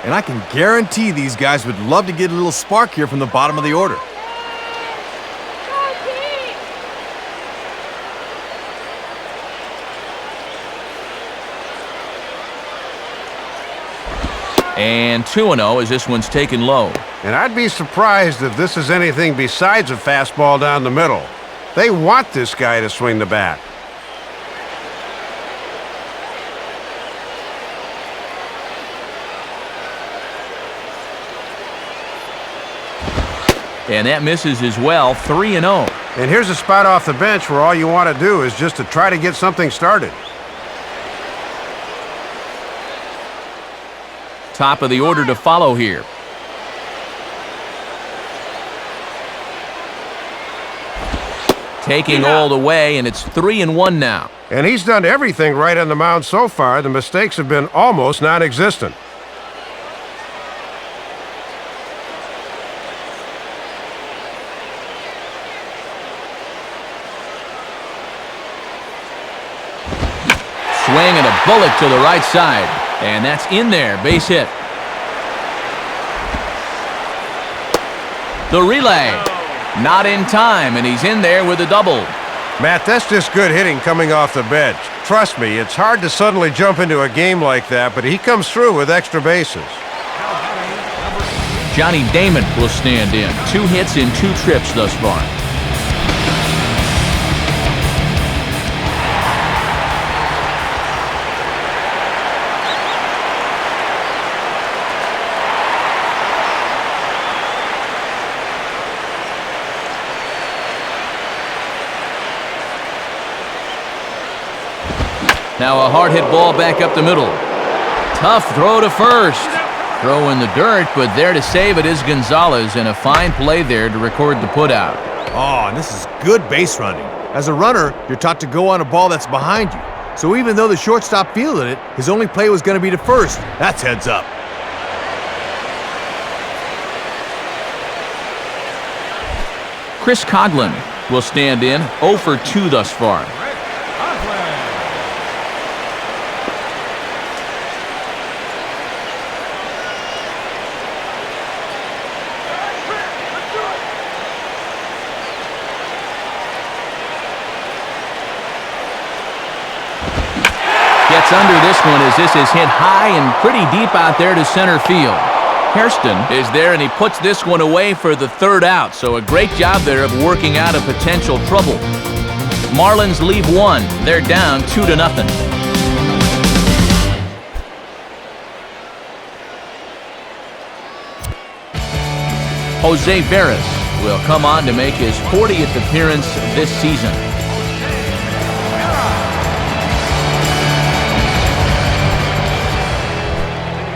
And I can guarantee these guys would love to get a little spark here from the bottom of the order. And 2-0 as this one's taken low. And I'd be surprised if this is anything besides a fastball down the middle. They want this guy to swing the bat. And that misses as well, 3-0. And here's a spot off the bench where all you want to do is just to try to get something started. Top of the order to follow here. Taking all the way, and it's 3-1 now. And he's done everything right on the mound so far. The mistakes have been almost non-existent. Swing and a bullet to the right side. And that's in there, base hit. The relay. Not in time, and he's in there with a double. Matt, that's just good hitting coming off the bench. Trust me, it's hard to suddenly jump into a game like that, but he comes through with extra bases. Johnny Damon will stand in. 2 hits in 2 trips thus far. Now a hard hit ball back up the middle. Tough throw to first. Throw in the dirt, but there to save it is Gonzalez, and a fine play there to record the putout. Oh, and this is good base running. As a runner, you're taught to go on a ball that's behind you. So even though the shortstop fielded it, his only play was going to be to first. That's heads up. Chris Coughlin will stand in, 0 for 2 thus far. Gets under this one as this is hit high and pretty deep out there to center field. Hairston is there, and he puts this one away for the 3rd out, so a great job there of working out a potential trouble. Marlins leave 1. They're down 2-0. Jose Veras will come on to make his 40th appearance this season.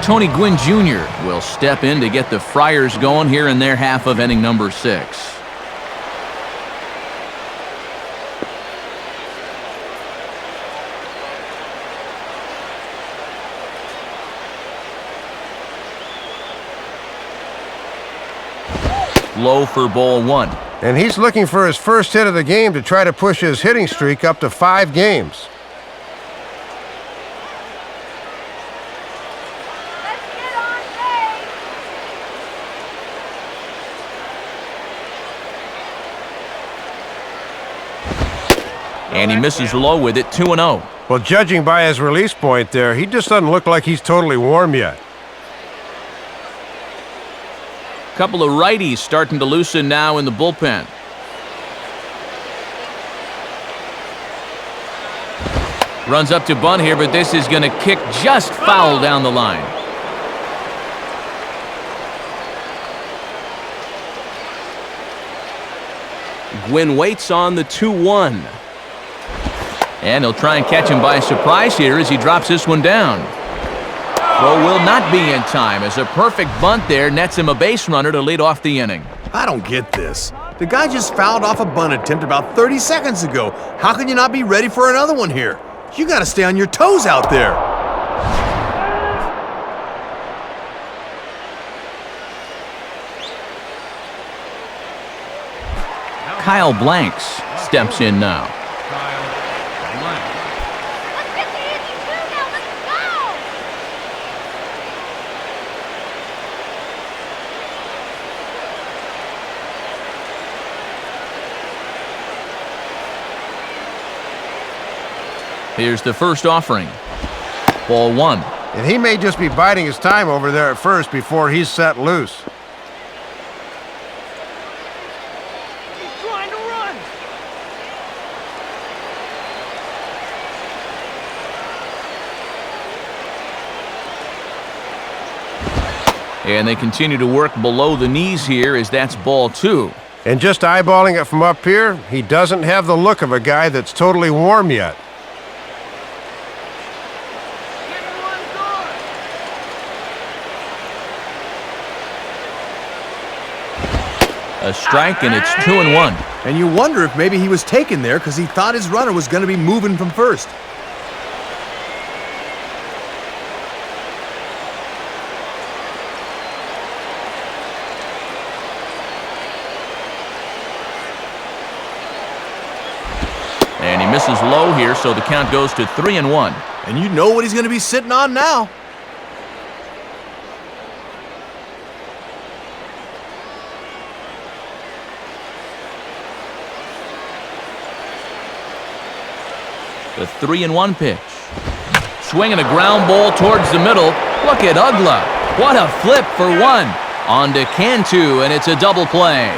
Tony Gwynn Jr. will step in to get the Friars going here in their half of inning number 6. Low for ball 1. And he's looking for his first hit of the game to try to push his hitting streak up to 5 games. Let's get on base. And he misses low with it, 2-0. Well, judging by his release point there, he just doesn't look like he's totally warm yet. Couple of righties starting to loosen now in the bullpen. Runs up to bunt here, but this is going to kick just foul down the line. Gwynn waits on the 2-1. And he'll try and catch him by surprise here as he drops this one down. Throw will not be in time as a perfect bunt there nets him a base runner to lead off the inning. I don't get this. The guy just fouled off a bunt attempt about 30 seconds ago. How can you not be ready for another one here? You got to stay on your toes out there. Kyle Blanks steps in now. Let's get to Andy too now. Let's go. Here's the first offering. Ball 1. And he may just be biding his time over there at first before he's set loose. He's trying to run. And they continue to work below the knees here as that's ball 2. And just eyeballing it from up here, he doesn't have the look of a guy that's totally warm yet. Everyone's gone. A strike, and it's 2-1. And you wonder if maybe he was taken there because he thought his runner was going to be moving from first. And he misses low here, so the count goes to 3-1. And you know what he's going to be sitting on now. The 3-1 pitch. Swinging a ground ball towards the middle. Look at Ugla. What a flip for one. On to Cantu, and it's a double play.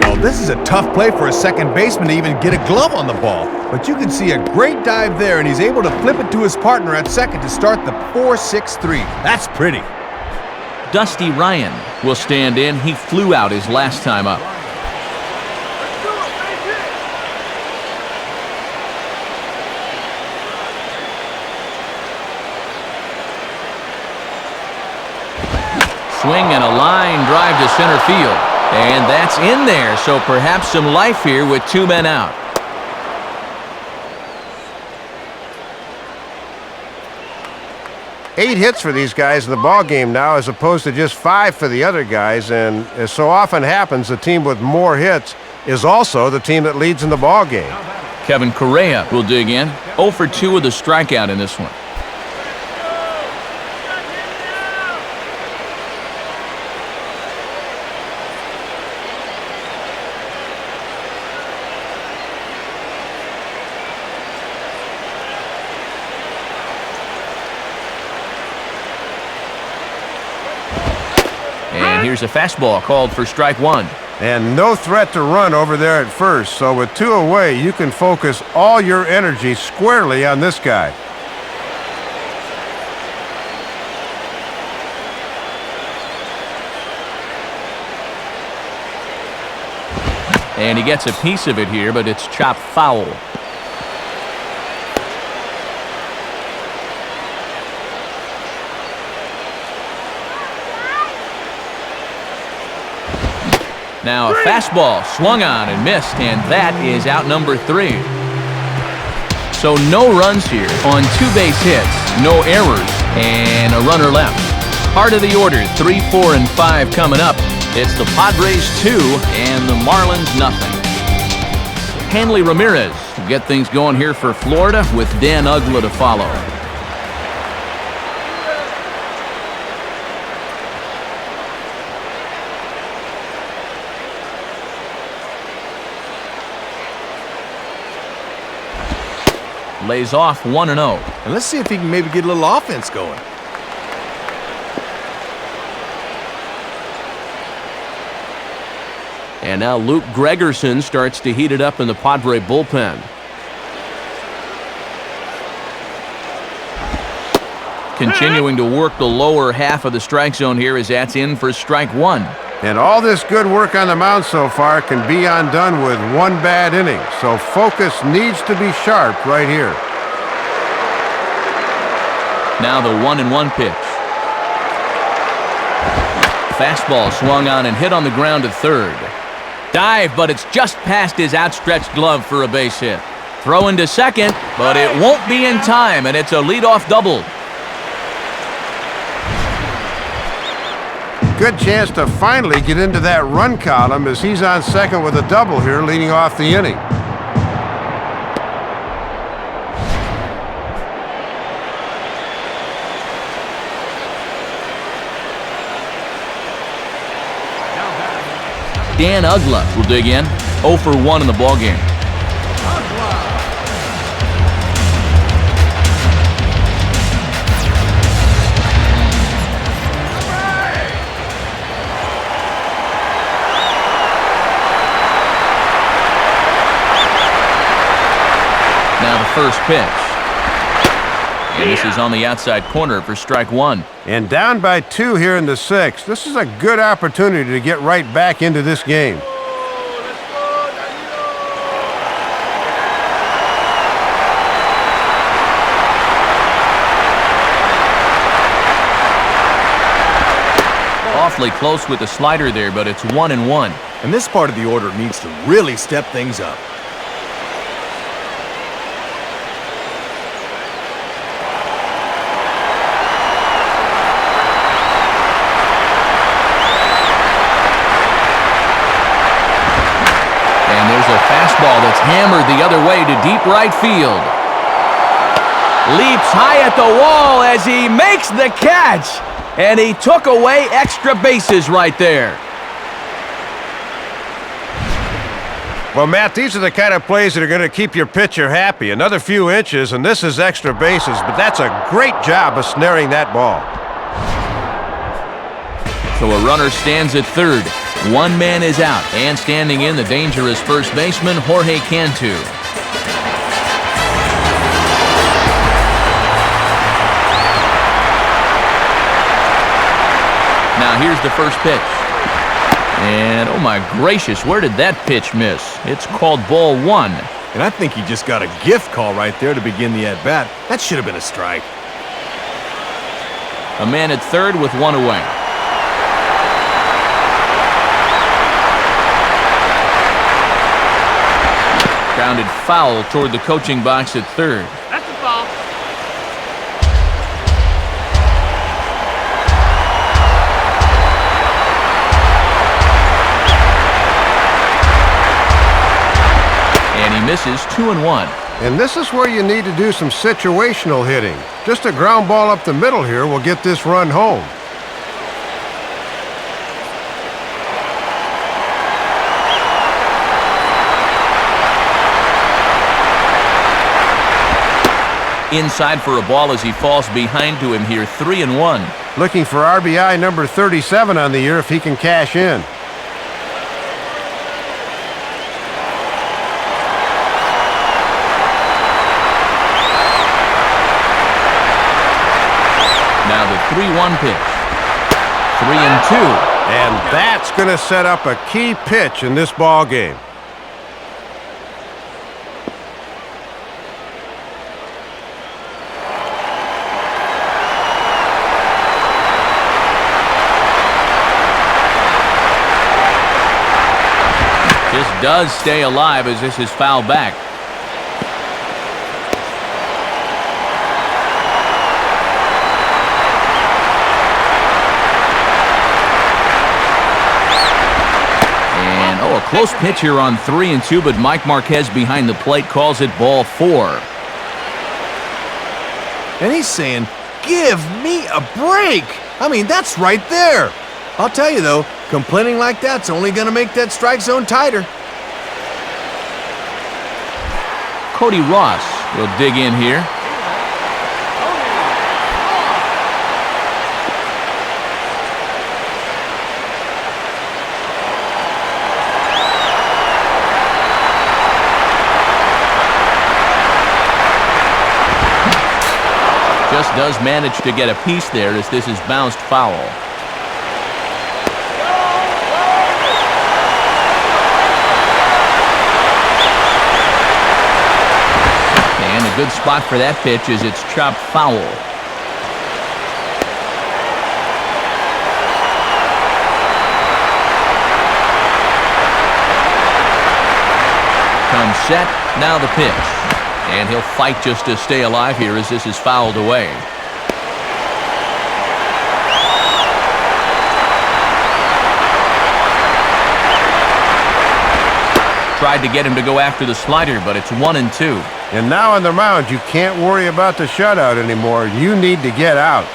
Well, this is a tough play for a second baseman to even get a glove on the ball. But you can see a great dive there, and he's able to flip it to his partner at second to start the 4-6-3. That's pretty. Dusty Ryan will stand in. He flew out his last time up. Swing and a line drive to center field. And that's in there, so perhaps some life here with 2 men out. Eight hits for these guys in the ball game now as opposed to just 5 for the other guys. And as so often happens, the team with more hits is also the team that leads in the ball game. Kevin Correa will dig in. 0 for 2 with a strikeout in this one. And here's a fastball called for strike 1. And no threat to run over there at first. So with 2 away, you can focus all your energy squarely on this guy. And he gets a piece of it here, but it's chopped foul. Now a fastball swung on and missed, and that is out number 3. So no runs here on 2 base hits, no errors, and a runner left. Part of the order, 3, 4, and 5 coming up. It's the Padres 2 and the Marlins nothing. Hanley Ramirez to get things going here for Florida with Dan Uggla to follow. Lays off 1-0. And let's see if he can maybe get a little offense going. And now Luke Gregerson starts to heat it up in the Padre bullpen. Continuing to work the lower half of the strike zone here as that's in for strike one. And all this good work on the mound so far can be undone with one bad inning. So focus needs to be sharp right here. Now the 1-1 pitch. Fastball swung on and hit on the ground to third. Dive, but it's just past his outstretched glove for a base hit. Throw into second, but it won't be in time, and it's a leadoff double. Good chance to finally get into that run column as he's on second with a double here leading off the inning. Dan Uggla will dig in. 0 for 1 in the ballgame. Now the first pitch. And this is on the outside corner for strike one. And down by 2 here in the 6th. This is a good opportunity to get right back into this game. Awfully close with the slider there, but it's 1-1. And this part of the order needs to really step things up. Fastball that's hammered the other way to deep right field. Leaps high at the wall as he makes the catch. And he took away extra bases right there. Well, Matt, these are the kind of plays that are going to keep your pitcher happy. Another few inches, and this is extra bases, but that's a great job of snaring that ball. So a runner stands at third. One man is out, and standing in the dangerous first baseman, Jorge Cantu. Now here's the first pitch. And oh my gracious, where did that pitch miss? It's called ball one. And I think he just got a gift call right there to begin the at-bat. That should have been a strike. A man at third with one away. Grounded foul toward the coaching box at third. That's a foul. And he misses 2-1. And this is where you need to do some situational hitting. Just a ground ball up the middle here will get this run home. Inside for a ball as he falls behind to him here, 3-1. Looking for RBI number 37 on the year if he can cash in. Now the 3-1 pitch. 3-2. And that's going to set up a key pitch in this ball game. Just does stay alive as this is fouled back. Close pitch here on 3-2, but Mike Marquez behind the plate calls it ball 4. And he's saying, give me a break. I mean, that's right there. I'll tell you, though, complaining like that's only going to make that strike zone tighter. Cody Ross will dig in here. Just does manage to get a piece there as this is bounced foul. And a good spot for that pitch as it's chopped foul. Comes set, now the pitch. And he'll fight just to stay alive here as this is fouled away. Tried to get him to go after the slider, but it's 1-2. And now on the mound, you can't worry about the shutout anymore. You need to get outs.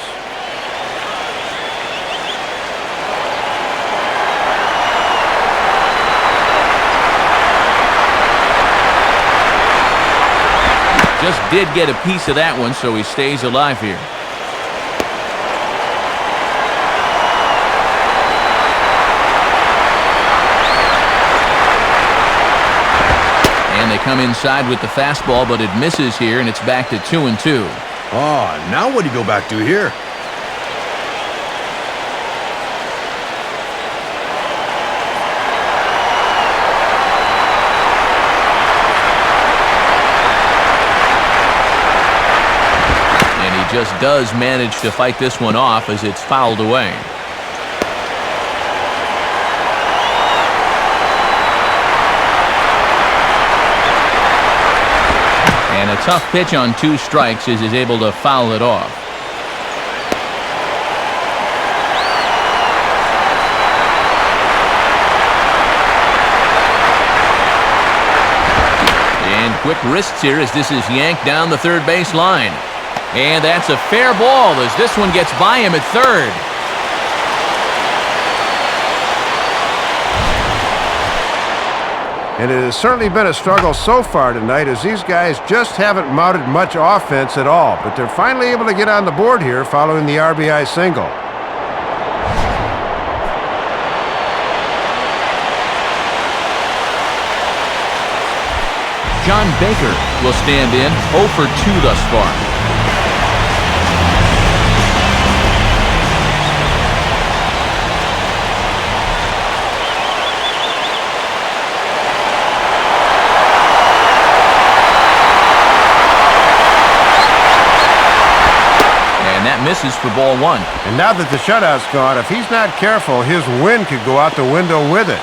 Just did get a piece of that one, so he stays alive here. And they come inside with the fastball, but it misses here, and it's back to 2-2. Oh, now what do you go back to here? Just does manage to fight this one off as it's fouled away. And a tough pitch on 2 strikes as he's able to foul it off. And quick wrists here as this is yanked down the third base line. And that's a fair ball as this one gets by him at third. And it has certainly been a struggle so far tonight as these guys just haven't mounted much offense at all. But they're finally able to get on the board here following the RBI single. John Baker will stand in 0 for 2 thus far. Misses for ball 1. And now that the shutout's gone, if he's not careful, his win could go out the window with it.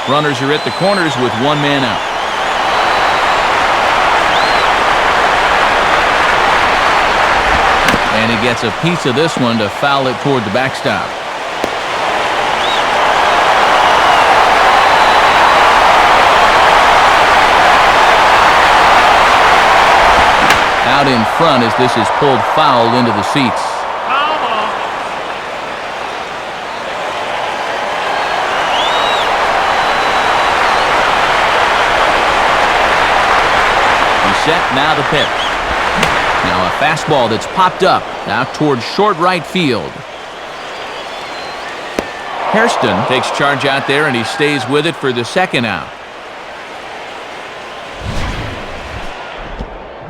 Runners are at the corners with 1 man out. And he gets a piece of this one to foul it toward the backstop. Out in front as this is pulled foul into the seats. Foul ball. He's set, now the pitch. Now a fastball that's popped up, out towards short right field. Hairston takes charge out there and he stays with it for the second out.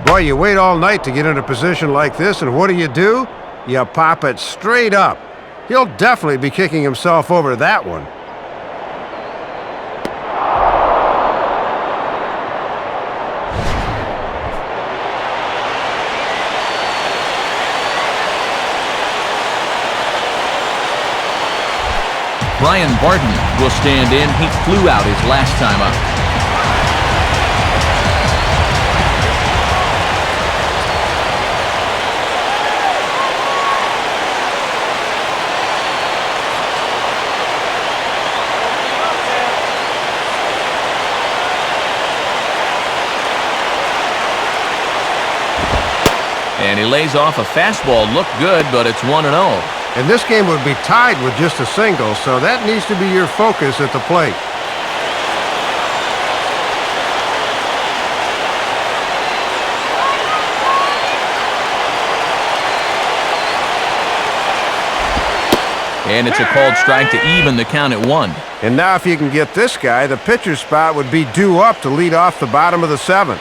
Boy, you wait all night to get in a position like this, and what do? You pop it straight up. He'll definitely be kicking himself over that one. Brian Barton will stand in. He flew out his last time up. And he lays off a fastball. Looked good, but it's 1-0. And this game would be tied with just a single, so that needs to be your focus at the plate. And it's a called strike to even the count at 1. And now if you can get this guy, the pitcher's spot would be due up to lead off the bottom of the 7th.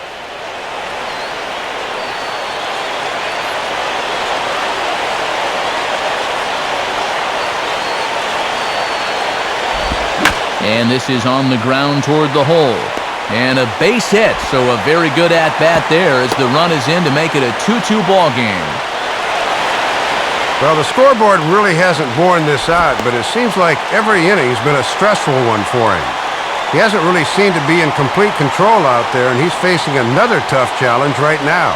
And this is on the ground toward the hole. And a base hit, so a very good at-bat there as the run is in to make it a 2-2 ball game. Well, the scoreboard really hasn't borne this out, but it seems like every inning's been a stressful one for him. He hasn't really seemed to be in complete control out there, and he's facing another tough challenge right now.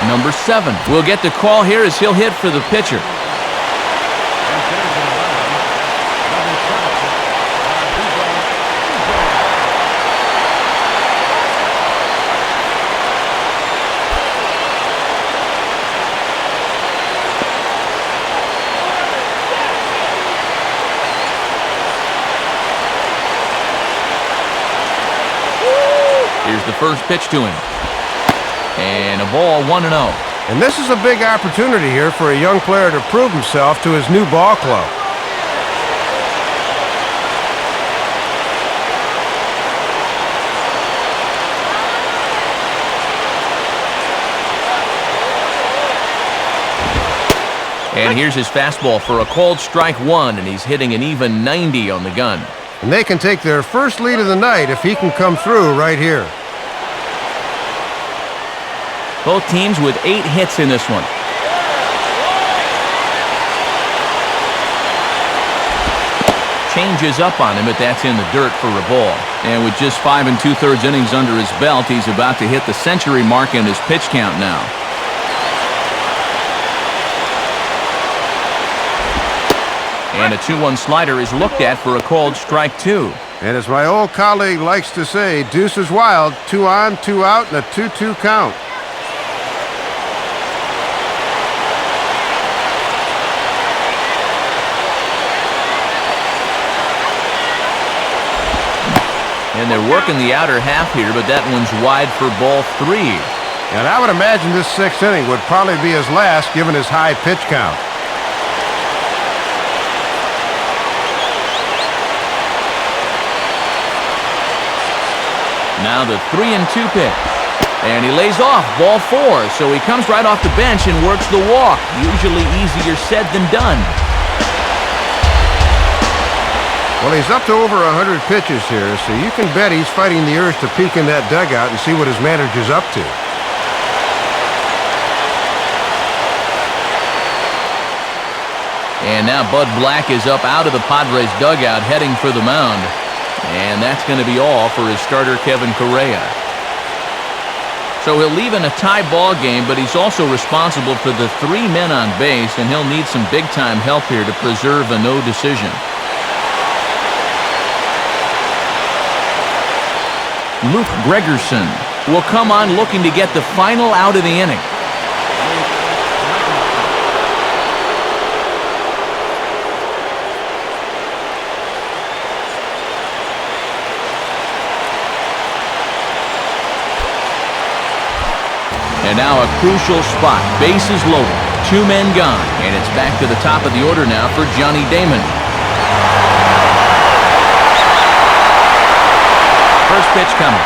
Number 7 will get the call here as he'll hit for the pitcher. Here's the first pitch to him. And a ball, 1-0. And this is a big opportunity here for a young player to prove himself to his new ball club. And here's his fastball for a called strike 1, and he's hitting an even 90 on the gun. And they can take their first lead of the night if he can come through right here. Both teams with 8 hits in this one. Changes up on him, but that's in the dirt for a ball. And with just 5 2/3 innings under his belt, he's about to hit the century mark in his pitch count now. And a 2-1 slider is looked at for a called strike 2. And as my old colleague likes to say, deuce is wild, 2 on, 2 out, and a 2-2 count. And they're working the outer half here, but that one's wide for ball 3. And I would imagine this 6th inning would probably be his last given his high pitch count. Now the 3-2 pitch. And he lays off ball 4, so he comes right off the bench and works the walk. Usually easier said than done. Well, he's up to over 100 pitches here, so you can bet he's fighting the urge to peek in that dugout and see what his manager's up to. And now Bud Black is up out of the Padres dugout heading for the mound. And that's going to be all for his starter, Kevin Correa. So he'll leave in a tie ball game, but he's also responsible for the 3 men on base, and he'll need some big-time help here to preserve a no decision. Luke Gregerson will come on looking to get the final out of the inning. And now a crucial spot. Bases loaded. 2 men gone. And it's back to the top of the order now for Johnny Damon. First pitch coming.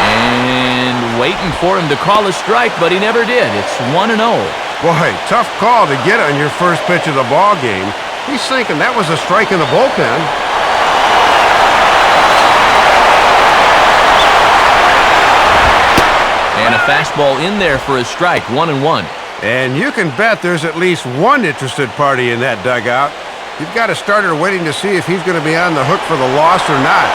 And waiting for him to call a strike, but he never did. It's 1-0. Boy, tough call to get on your first pitch of the ball game. He's thinking that was a strike in the bullpen. And a fastball in there for a strike, 1-1. And you can bet there's at least one interested party in that dugout. You've got a starter waiting to see if he's going to be on the hook for the loss or not.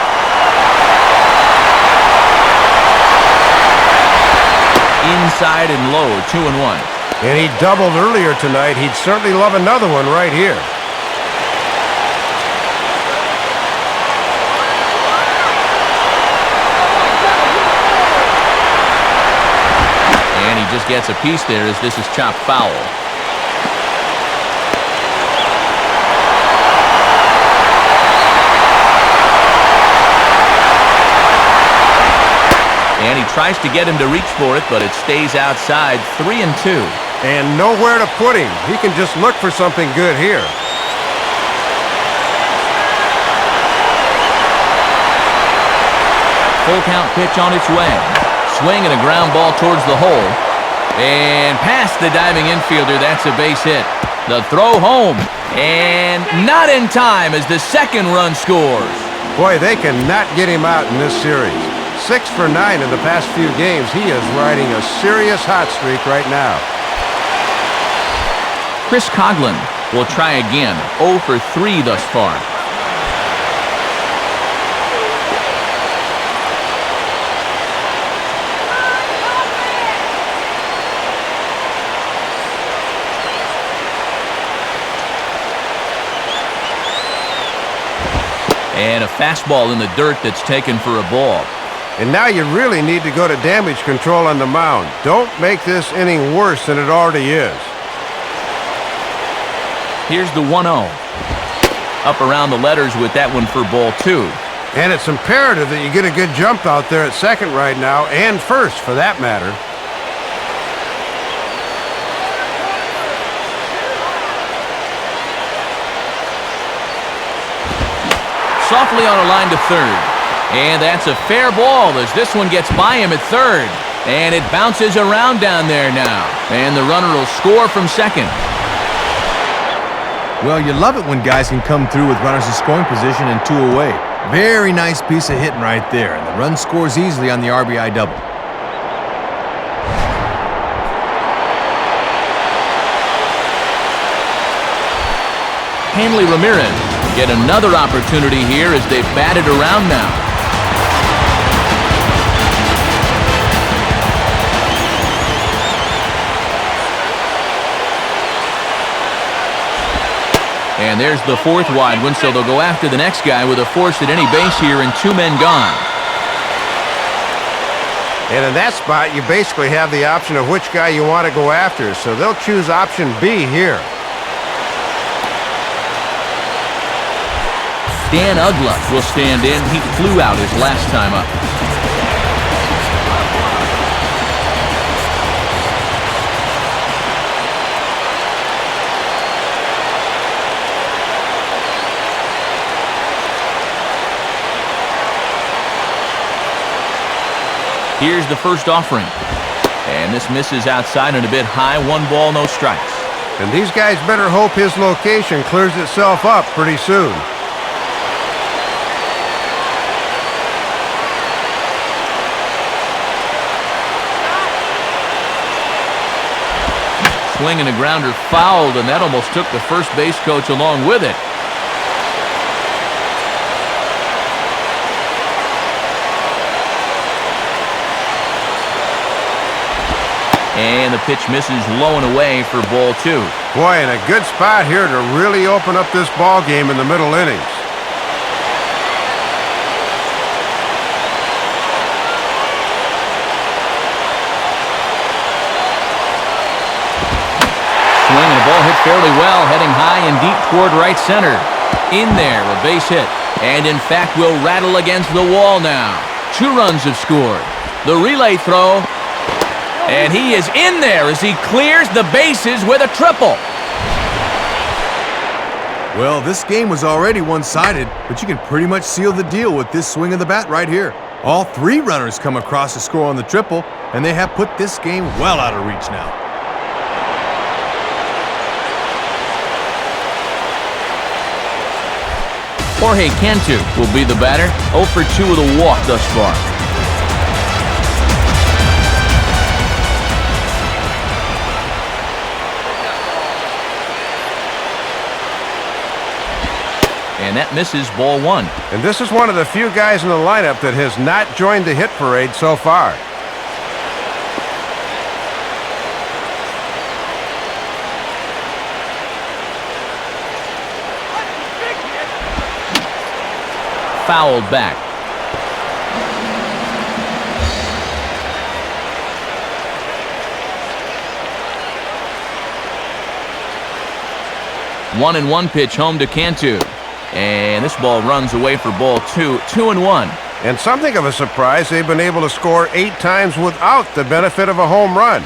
Inside and low, 2-1. And he doubled earlier tonight. He'd certainly love another one right here. just gets a piece there as this is chopped foul. And he tries to get him to reach for it, but it stays outside. 3-2. And nowhere to put him. He can just look for something good here. Full count pitch on its way. Swing and a ground ball towards the hole. And past the diving infielder, that's a base hit. The throw home. And not in time as the second run scores. Boy, they cannot get him out in this series. 6 for 9 in the past few games. He is riding a serious hot streak right now. Chris Coughlin will try again. 0 for 3 thus far. And a fastball in the dirt that's taken for a ball. And now you really need to go to damage control on the mound. Don't make this inning worse than it already is. Here's the 1-0. Up around the letters with that one for ball 2. And it's imperative that you get a good jump out there at second right now, and first for that matter. Softly on a line to third. And that's a fair ball as this one gets by him at third. And it bounces around down there now. And the runner will score from second. Well, you love it when guys can come through with runners in scoring position and 2 away. Very nice piece of hitting right there. And the run scores easily on the RBI double. Hanley Ramirez get another opportunity here as they bat it around now. And there's the 4th wide one, so they'll go after the next guy with a force at any base here and 2 men gone. And in that spot, you basically have the option of which guy you want to go after, so they'll choose option B here. Dan Ugla will stand in. He flew out his last time up. Here's the first offering. And this misses outside and a bit high. 1 ball, no strikes. And these guys better hope his location clears itself up pretty soon. Swing and a grounder fouled, and that almost took the first base coach along with it. And the pitch misses low and away for ball 2. Boy, and a good spot here to really open up this ball game in the middle innings. Swing and a ball hit fairly well, heading high and deep toward right center. In there, a base hit. And in fact, will rattle against the wall now. 2 runs have scored. The relay throw. And he is in there as he clears the bases with a triple. Well, this game was already one-sided, but you can pretty much seal the deal with this swing of the bat right here. All 3 runners come across to score on the triple, and they have put this game well out of reach now. Jorge Cantu will be the batter. 0 for 2 with a walk thus far. And that misses ball 1. And this is one of the few guys in the lineup that has not joined the hit parade so far. Fouled back. 1-1 pitch home to Cantu. And this ball runs away for ball 2. 2-1. And something of a surprise, they've been able to score 8 times without the benefit of a home run.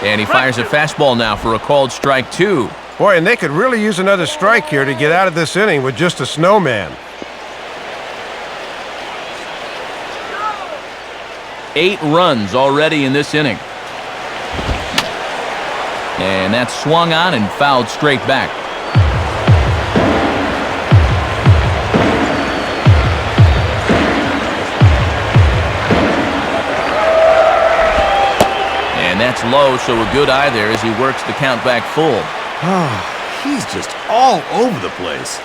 And he fires a fastball now for a called strike 2. Boy, and they could really use another strike here to get out of this inning with just a snowman. 8 runs already in this inning. And that's swung on and fouled straight back. And that's low, so a good eye there as he works the count back full. He's just all over the place.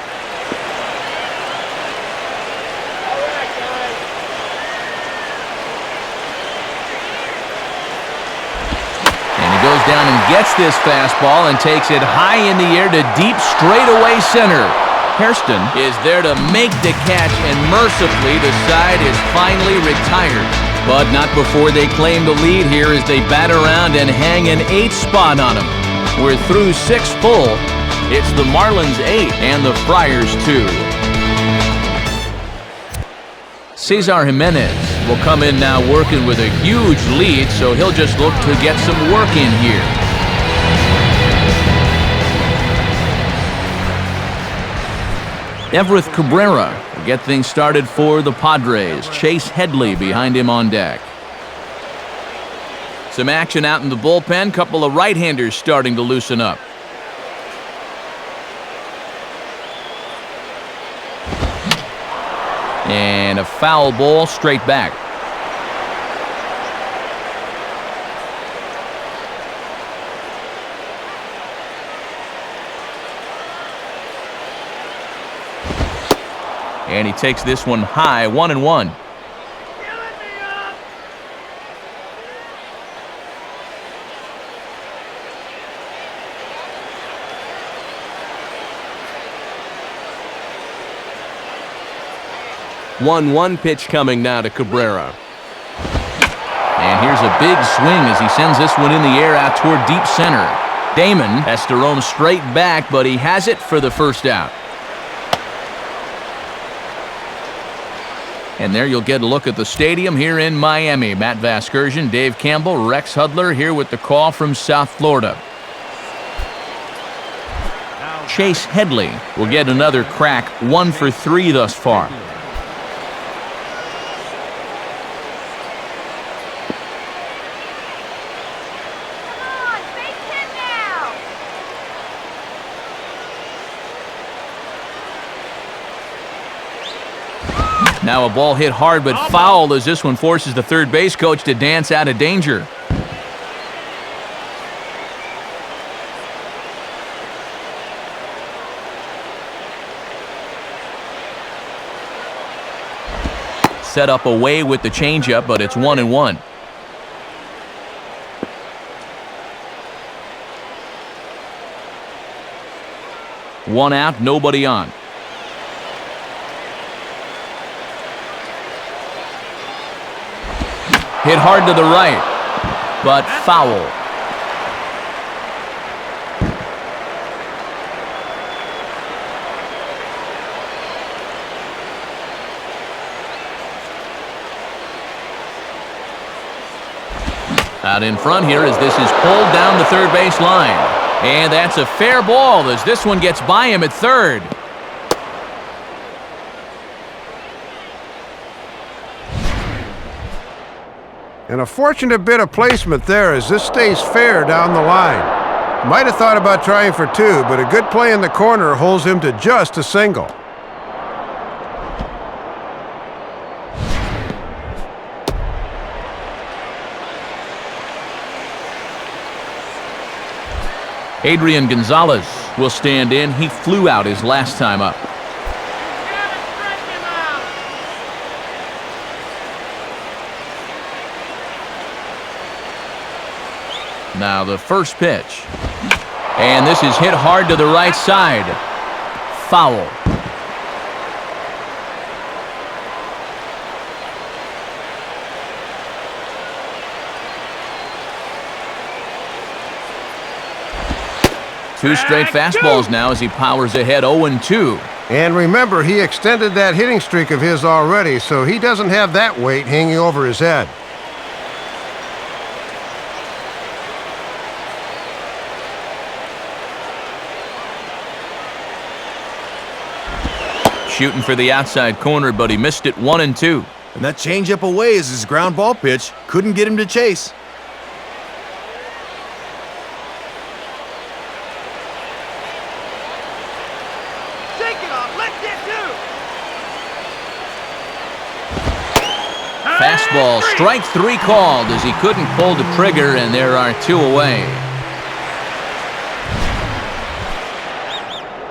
Goes down and gets this fastball and takes it high in the air to deep straightaway center. Hairston is there to make the catch, and mercifully the side is finally retired. But not before they claim the lead here as they bat around and hang an 8th spot on them. We're through 6 full. It's the Marlins 8 and the Friars 2. Cesar Jimenez will come in now working with a huge lead, so he'll just look to get some work in here. Everett Cabrera will get things started for the Padres. Chase Headley behind him on deck. Some action out in the bullpen. Couple of right-handers starting to loosen up. And a foul ball straight back. And he takes this one high, 1-1. 1-1 pitch coming now to Cabrera. And here's a big swing as he sends this one in the air out toward deep center. Damon has to roam straight back, but he has it for the first out. And there you'll get a look at the stadium here in Miami. Matt Vasgersian, Dave Campbell, Rex Hudler here with the call from South Florida. Chase Headley will get another crack, 1 for 3 thus far. Now a ball hit hard but foul as this one forces the third base coach to dance out of danger. Set up away with the changeup, but it's 1-1. One out, nobody on. Hit hard to the right, but foul. Out in front here as this is pulled down the third base line. And that's a fair ball as this one gets by him at third. And a fortunate bit of placement there as this stays fair down the line. Might have thought about trying for 2, but a good play in the corner holds him to just a single. Adrian Gonzalez will stand in. He flew out his last time up. Now the first pitch. And this is hit hard to the right side. Foul. Two straight fastballs now as he powers ahead 0-2. And remember, he extended that hitting streak of his already, so he doesn't have that weight hanging over his head. Shooting for the outside corner, but he missed it 1-2. And that changeup away is his ground ball pitch. Couldn't get him to chase. Shake it off. Let's get two. Fastball, strike three called as he couldn't pull the trigger, and there are two away.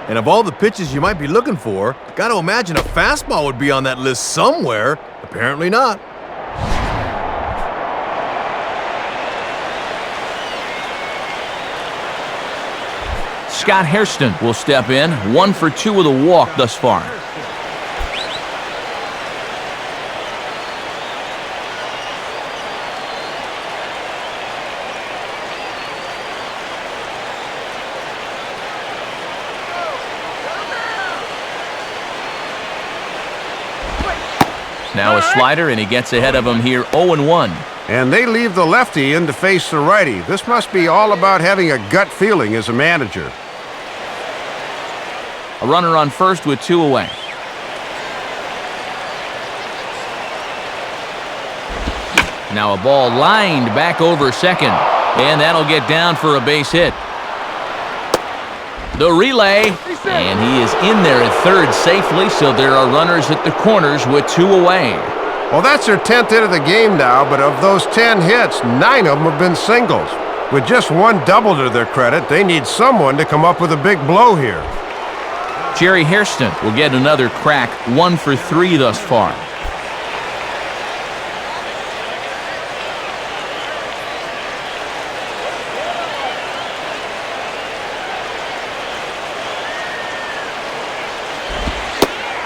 And of all the pitches you might be looking for, got to imagine a fastball would be on that list somewhere. Apparently not. Scott Hairston will step in, 1 for 2 with a walk thus far. Now a slider, and he gets ahead of him here 0-1. And they leave the lefty in to face the righty. This must be all about having a gut feeling as a manager. A runner on first with 2 away. Now a ball lined back over second, and that'll get down for a base hit. The relay, and he is in there at third safely, so there are runners at the corners with 2 away. Well, that's their 10th hit of the game now, but of those 10 hits, 9 of them have been singles. With just 1 double to their credit, they need someone to come up with a big blow here. Jerry Hairston will get another crack, 1 for 3 thus far.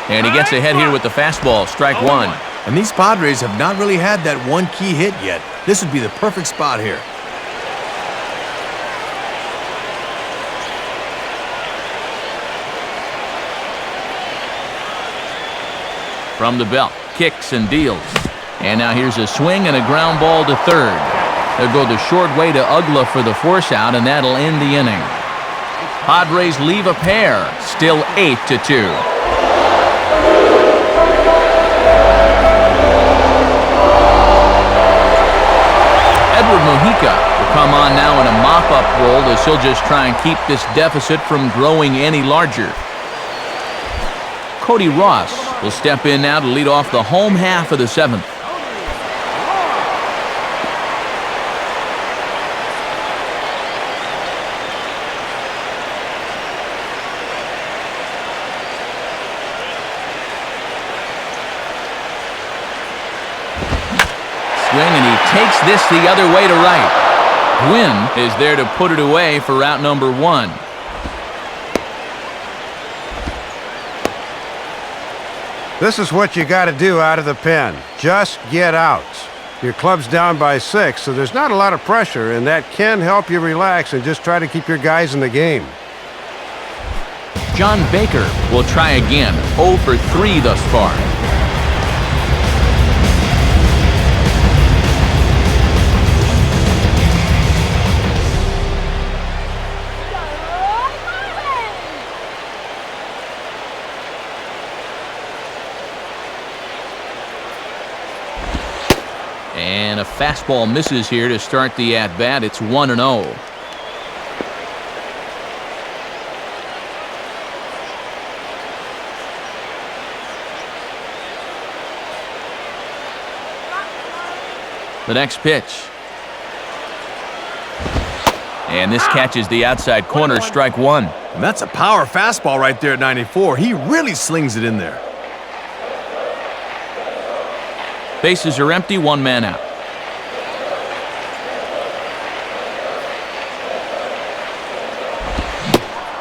And he gets ahead here with the fastball, strike 1. And these Padres have not really had that one key hit yet. This would be the perfect spot here. From the belt, kicks and deals. And now here's a swing and a ground ball to third. They'll go the short way to Ugla for the force out, and that'll end the inning. Padres leave a pair, still 8-2. Edward Mojica will come on now in a mop-up role as he'll just try and keep this deficit from growing any larger. Cody Ross will step in now to lead off the home half of the 7th. Swing, and he takes this the other way to right. Gwynn is there to put it away for route number 1. This is what you got to do out of the pen. Just get out. Your club's down by 6, so there's not a lot of pressure, and that can help you relax and just try to keep your guys in the game. John Baker will try again, 0 for 3 thus far. And a fastball misses here to start the at-bat. It's 1-0. The next pitch. And this catches the outside corner, strike 1. And that's a power fastball right there at 94. He really slings it in there. Bases are empty, 1 man out.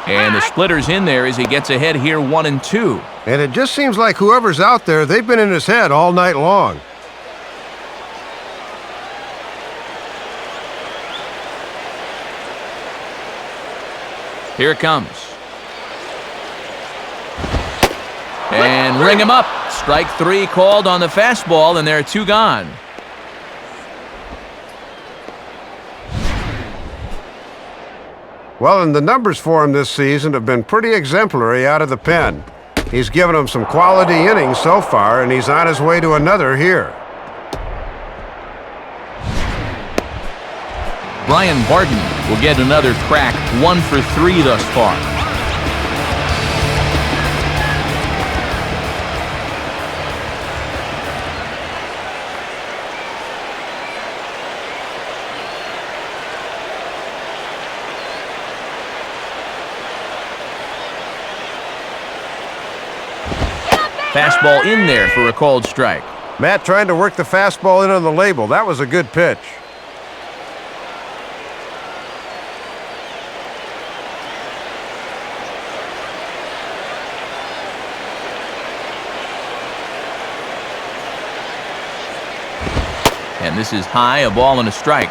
And the splitter's in there as he gets ahead here 1-2. And it just seems like whoever's out there, they've been in his head all night long. Here it comes. And ring him up. Strike 3 called on the fastball, and there are 2 gone. Well, and the numbers for him this season have been pretty exemplary out of the pen. He's given them some quality innings so far, and he's on his way to another here. Brian Barton will get another crack, 1 for 3 thus far. Fastball in there for a called strike. Matt trying to work the fastball in on the label. That was a good pitch. And this is high, a ball and a strike.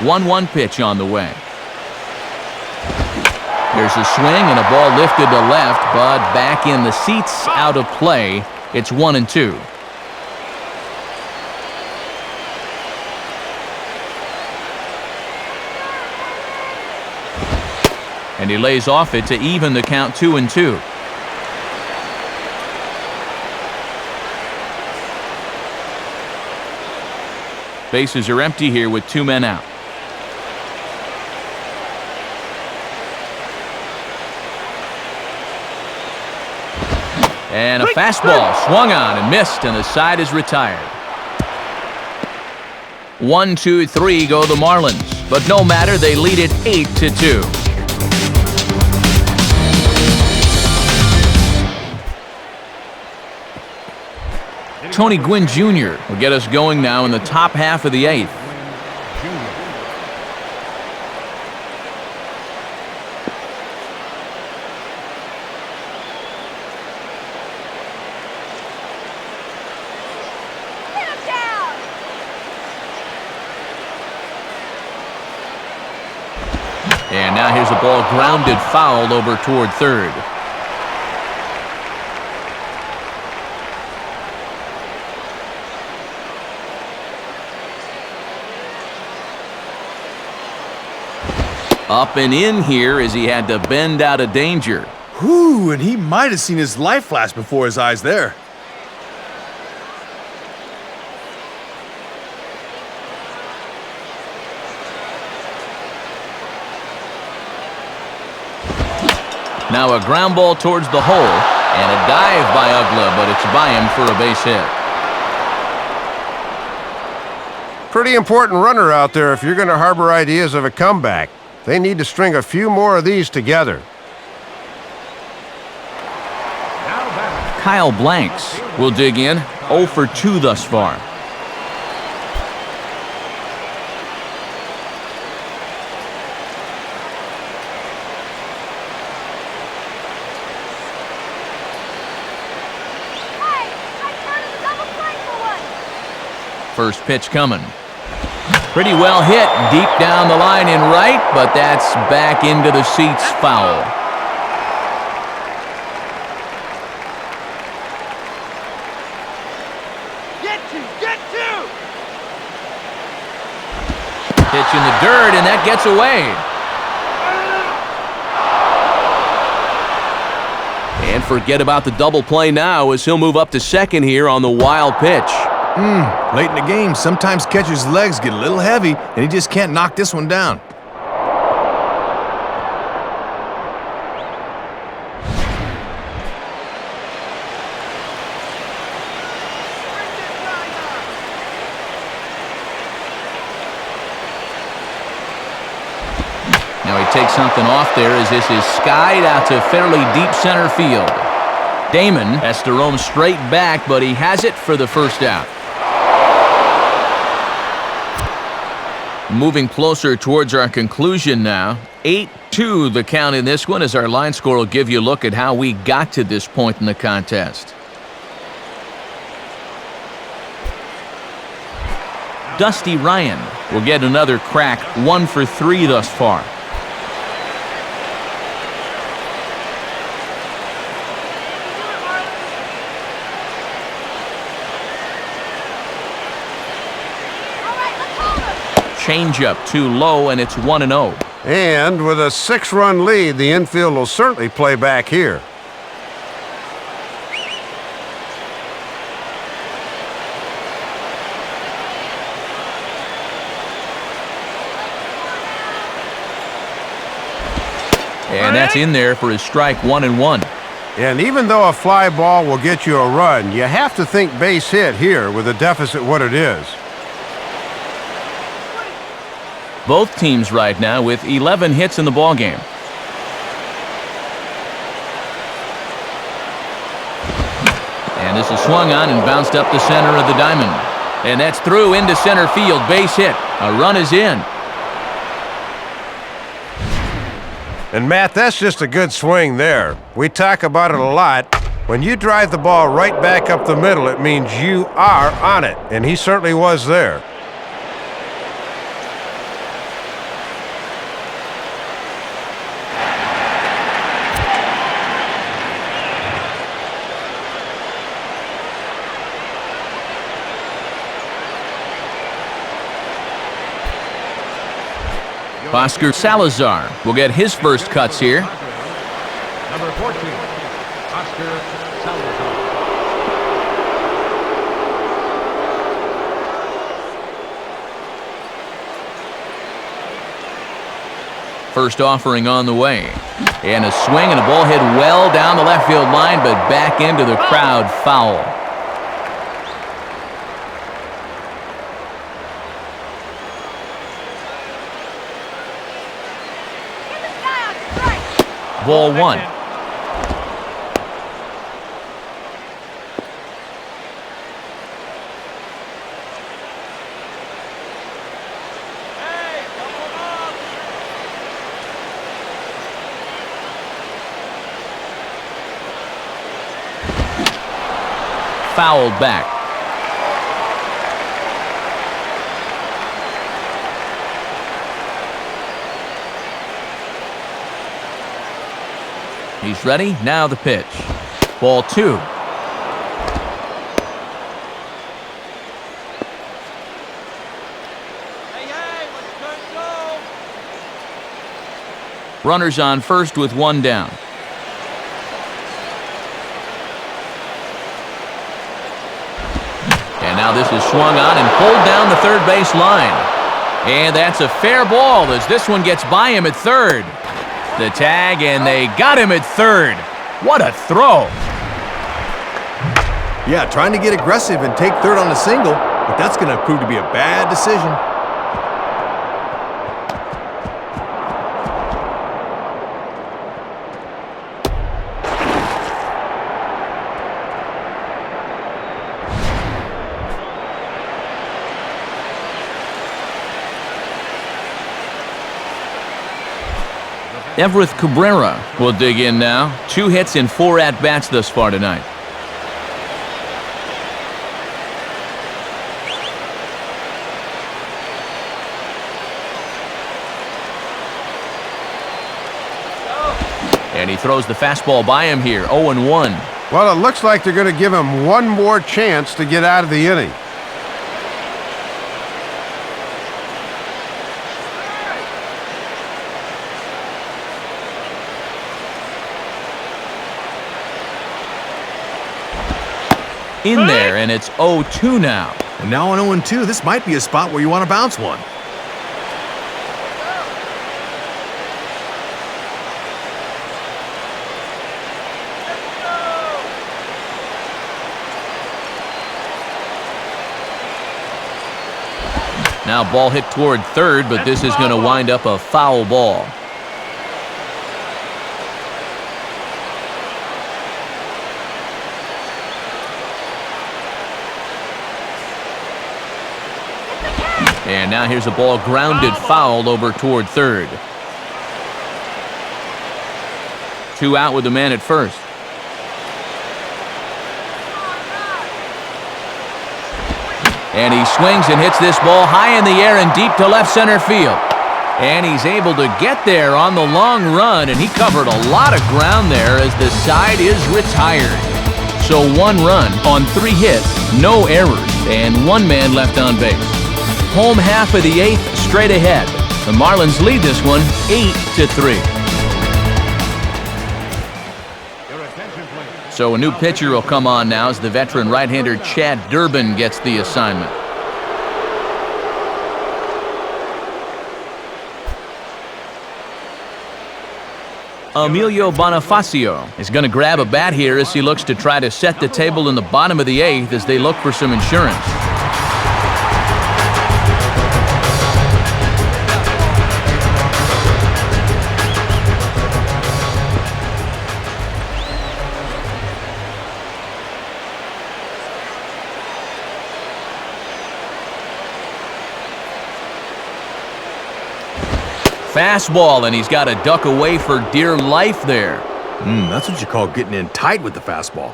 One pitch on the way. There's a swing and a ball lifted to left, but back in the seats, out of play. It's 1-2. And he lays off it to even the count 2-2. Bases are empty here with 2 men out. And a fastball swung on and missed, and the side is retired. 1, 2, 3 go the Marlins, but no matter, they lead it 8-2. Tony Gwynn Jr. will get us going now in the top half of the 8th. And now here's a ball grounded foul over toward third. Up and in here as he had to bend out of danger. Whew, and he might have seen his life flash before his eyes there. Now a ground ball towards the hole, and a dive by Ugla, but it's by him for a base hit. Pretty important runner out there if you're going to harbor ideas of a comeback. They need to string a few more of these together. Kyle Blanks will dig in, 0 for 2 thus far. First pitch coming. Pretty well hit deep down the line in right, but that's back into the seats, foul. Get to! Pitch in the dirt, and that gets away. And forget about the double play now as he'll move up to second here on the wild pitch. Late in the game, sometimes catcher's legs get a little heavy, and he just can't knock this one down. Now he takes something off there as this is skied out to fairly deep center field. Damon has to roam straight back, but he has it for the first out. Moving closer towards our conclusion now. 8 2 the count in this one, as our line score will give you a look at how we got to this point in the contest. Dusty Ryan will get another crack, 1 for 3 thus far. Changeup too low, and it's 1-0. And with a 6-run lead, the infield will certainly play back here. And that's in there for his strike, 1-1. And even though a fly ball will get you a run, you have to think base hit here with a deficit what it is. Both teams right now with 11 hits in the ballgame. And this is swung on and bounced up the center of the diamond. And that's through into center field, base hit. A run is in. And Matt, that's just a good swing there. We talk about it a lot. When you drive the ball right back up the middle, it means you are on it. And he certainly was there. Oscar Salazar will get his first cuts here. Number 14, Oscar Salazar. First offering on the way. And a swing and a ball hit well down the left field line, but back into the crowd, foul. Ball 1. Fouled back. He's ready. Now the pitch. Ball 2. Runners on first with 1 down. And now this is swung on and pulled down the third base line. And that's a fair ball as this one gets by him at third. The tag, and they got him at third. What a throw. Yeah, trying to get aggressive and take third on the single, but that's going to prove to be a bad decision. Everett Cabrera will dig in now. 2 hits in 4 at-bats thus far tonight. And he throws the fastball by him here, 0-1. Well, it looks like they're going to give him one more chance to get out of the inning. In there, and it's 0-2 now. And now on 0-2, this might be a spot where you want to bounce one. Now ball hit toward third, but this is going to wind up a foul ball. And now here's a ball grounded foul over toward third. 2 out with the man at first. And he swings and hits this ball high in the air and deep to left center field. And he's able to get there on the long run, and he covered a lot of ground there as the side is retired. So 1 run on 3 hits, no errors, and 1 man left on base. Home half of the 8th, straight ahead. The Marlins lead this one 8-3. So a new pitcher will come on now as the veteran right-hander Chad Durbin gets the assignment. Emilio Bonifacio is going to grab a bat here as he looks to try to set the table in the bottom of the 8th as they look for some insurance. Fastball, and he's got to duck away for dear life there. That's what you call getting in tight with the fastball.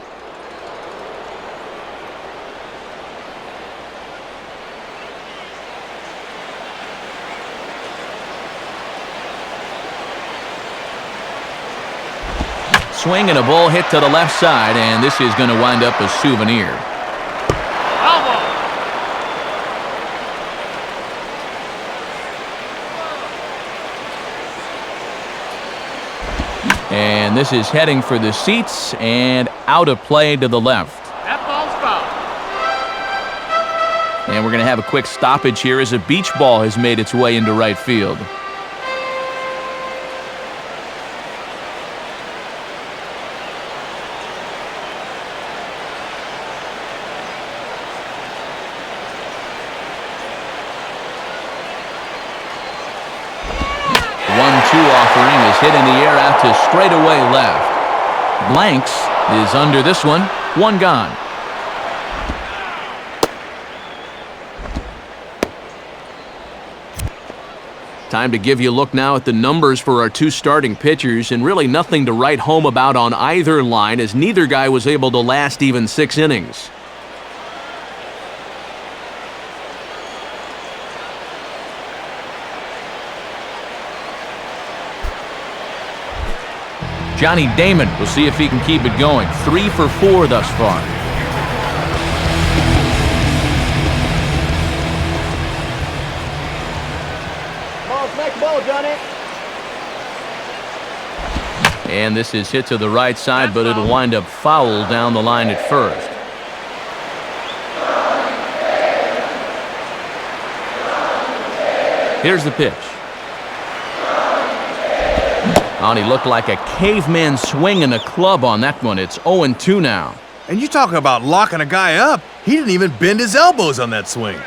Swing and a ball hit to the left side, and this is going to wind up a souvenir. And this is heading for the seats and out of play to the left. That ball's foul. And we're going to have a quick stoppage here as a beach ball has made its way into right field. Offering is hit in the air out to straightaway left. Blanks is under this one. 1 gone. Time to give you a look now at the numbers for our 2 starting pitchers, and really nothing to write home about on either line as neither guy was able to last even 6 innings. Johnny Damon will see if he can keep it going. 3 for 4 thus far. Next ball, Johnny. And this is hit to the right side, but it'll wind up foul down the line at first. Here's the pitch. And he looked like a caveman swinging a club on that one. It's 0-2 now. And you talking about locking a guy up. He didn't even bend his elbows on that swing.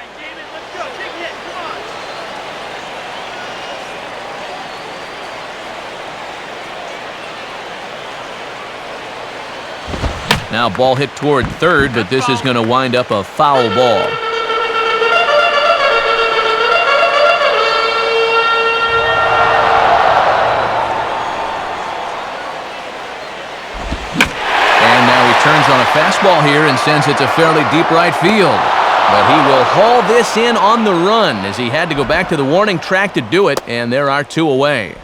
Now ball hit toward third, but this is going to wind up a foul ball. Turns on a fastball here and sends it to fairly deep right field. But he will haul this in on the run as he had to go back to the warning track to do it, and there are 2 away.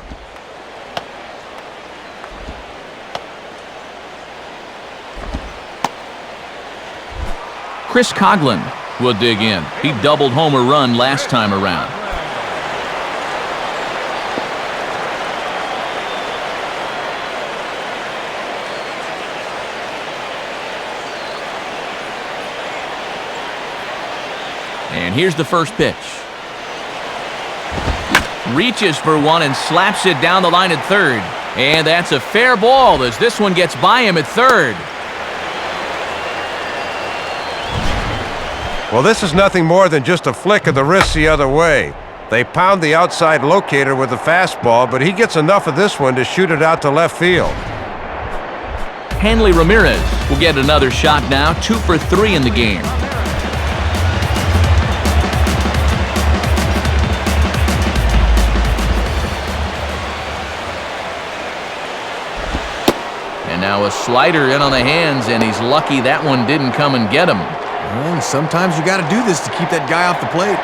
Chris Coughlin will dig in. He doubled homer run last time around. And here's the first pitch. Reaches for one and slaps it down the line at third. And that's a fair ball as this one gets by him at third. Well, this is nothing more than just a flick of the wrist the other way. They pound the outside locator with the fastball, but he gets enough of this one to shoot it out to left field. Hanley Ramirez will get another shot now, 2 for 3 in the game. Now a slider in on the hands, and he's lucky that one didn't come and get him. Well, sometimes you got to do this to keep that guy off the plate.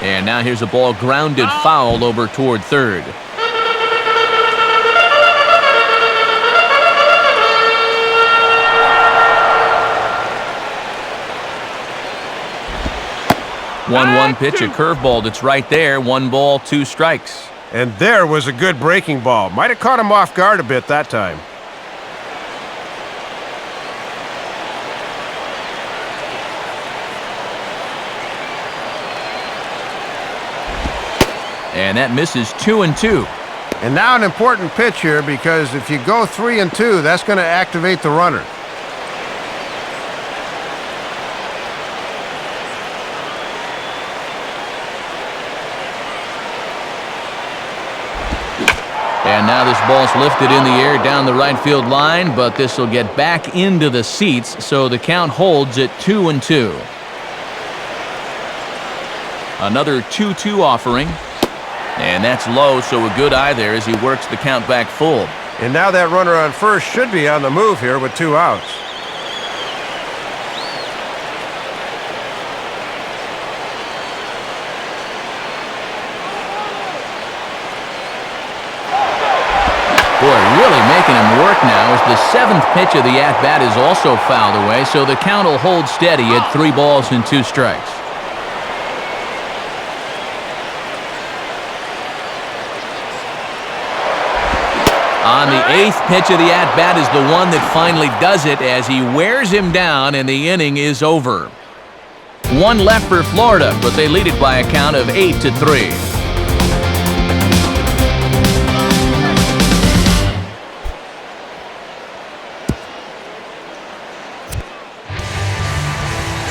And now here's a ball grounded foul over toward third. One pitch, a curveball that's right there. 1 ball, 2 strikes. And there was a good breaking ball. Might have caught him off guard a bit that time. And that misses 2-2. And now an important pitch here, because if you go 3-2, that's going to activate the runner. And now this ball's lifted in the air down the right field line, but this will get back into the seats, so the count holds at 2-2. Another 2-2 offering. And that's low, so a good eye there as he works the count back full. And now that runner on first should be on the move here with 2 outs. Boy, really making him work now as the 7th pitch of the at-bat is also fouled away, so the count will hold steady at 3 balls and 2 strikes. On the 8th pitch of the at-bat is the one that finally does it as he wears him down and the inning is over. 1 left for Florida, but they lead it by a count of 8-3.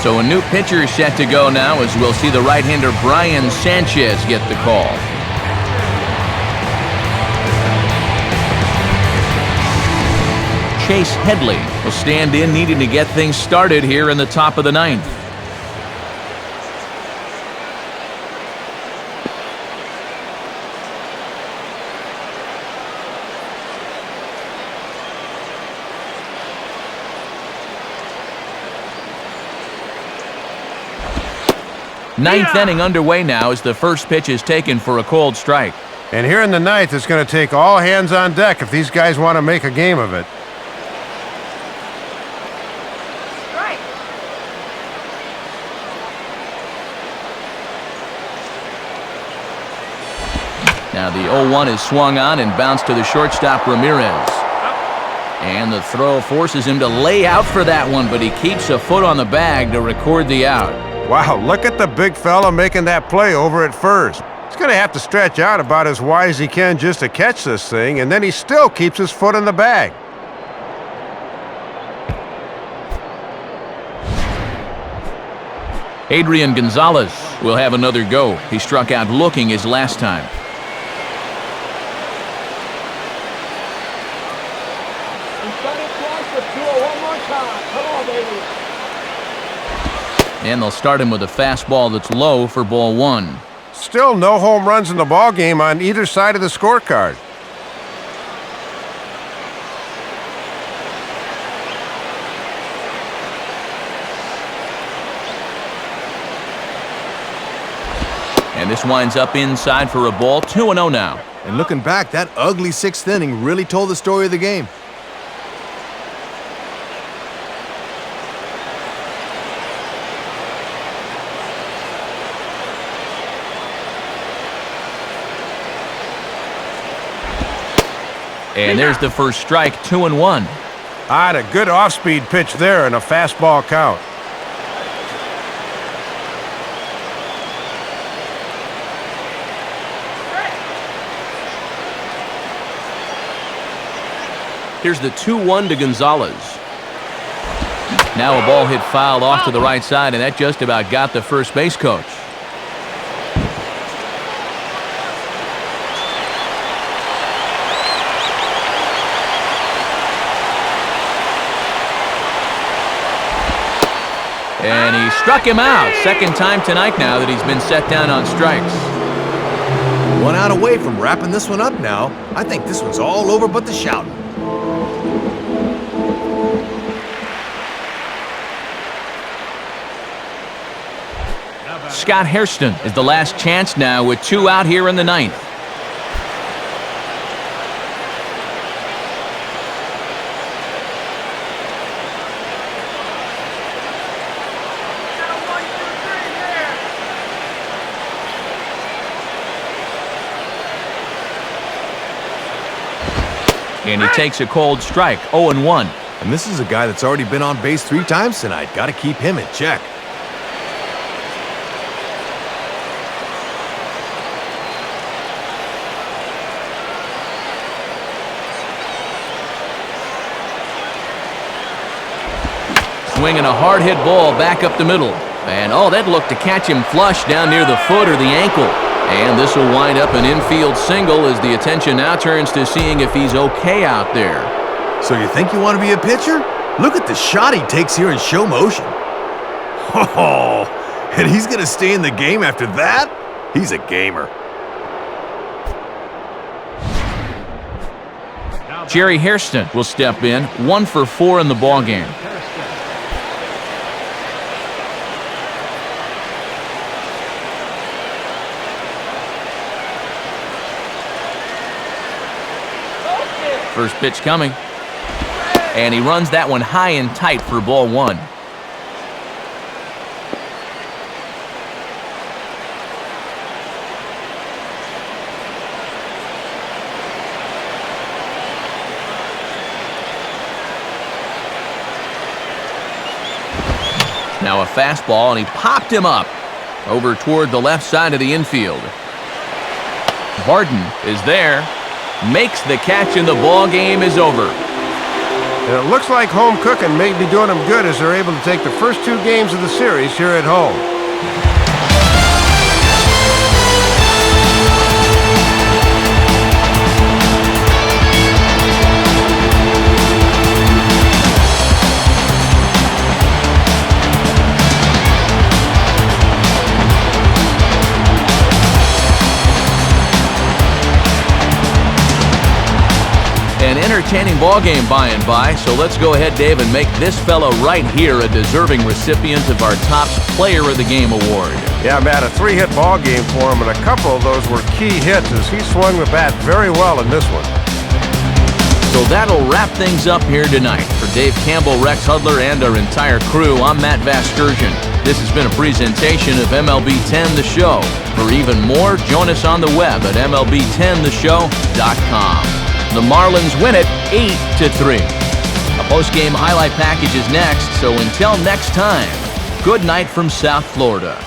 So a new pitcher is set to go now as we'll see the right-hander Brian Sanchez get the call. Chase Headley will stand in, needing to get things started here in the top of the 9th. Ninth inning underway now as the first pitch is taken for a cold strike. And here in the 9th, it's going to take all hands on deck if these guys want to make a game of it. Strike. Now the 0-1 is swung on and bounced to the shortstop Ramirez. And the throw forces him to lay out for that one, but he keeps a foot on the bag to record the out. Wow, look at the big fella making that play over at first. He's going to have to stretch out about as wide as he can just to catch this thing, and then he still keeps his foot in the bag. Adrian Gonzalez will have another go. He struck out looking his last time. And they'll start him with a fastball that's low for ball 1. Still no home runs in the ball game on either side of the scorecard. And this winds up inside for a ball. 2-0 now. And looking back, that ugly 6th inning really told the story of the game. And there's the first strike, 2-1. Ah, a good off-speed pitch there and a fastball count. Here's the 2-1 to Gonzalez. Now a ball hit fouled off to the right side, and that just about got the first base coach. And he struck him out. Second time tonight now that he's been set down on strikes. 1 out away from wrapping this one up now. I think this one's all over but the shouting. Scott Hairston is the last chance now with 2 out here in the 9th. And he takes a cold strike, 0-1. And this is a guy that's already been on base 3 times tonight. Got to keep him in check. Swinging a hard-hit ball back up the middle. And, oh, that looked to catch him flush down near the foot or the ankle. And this will wind up an infield single as the attention now turns to seeing if he's okay out there. So you think you want to be a pitcher? Look at the shot he takes here in show motion. Oh, and he's going to stay in the game after that? He's a gamer. Jerry Hairston will step in, 1 for 4 in the ballgame. First pitch coming. And he runs that one high and tight for ball 1. Now a fastball, and he popped him up over toward the left side of the infield. Barton is there. Makes the catch, and the ball game is over. And it looks like home cooking may be doing them good as they're able to take the first 2 games of the series here at home. An entertaining ball game by and by, so let's go ahead, Dave, and make this fella right here a deserving recipient of our Topps Player of the Game award. Yeah, Matt, a 3-hit ball game for him, and a couple of those were key hits as he swung the bat very well in this one. So that'll wrap things up here tonight. For Dave Campbell, Rex Hudler, and our entire crew, I'm Matt Vasgersian. This has been a presentation of MLB 10 The Show. For even more, join us on the web at MLB10theshow.com. The Marlins win it 8-3. A post-game highlight package is next, so until next time, good night from South Florida.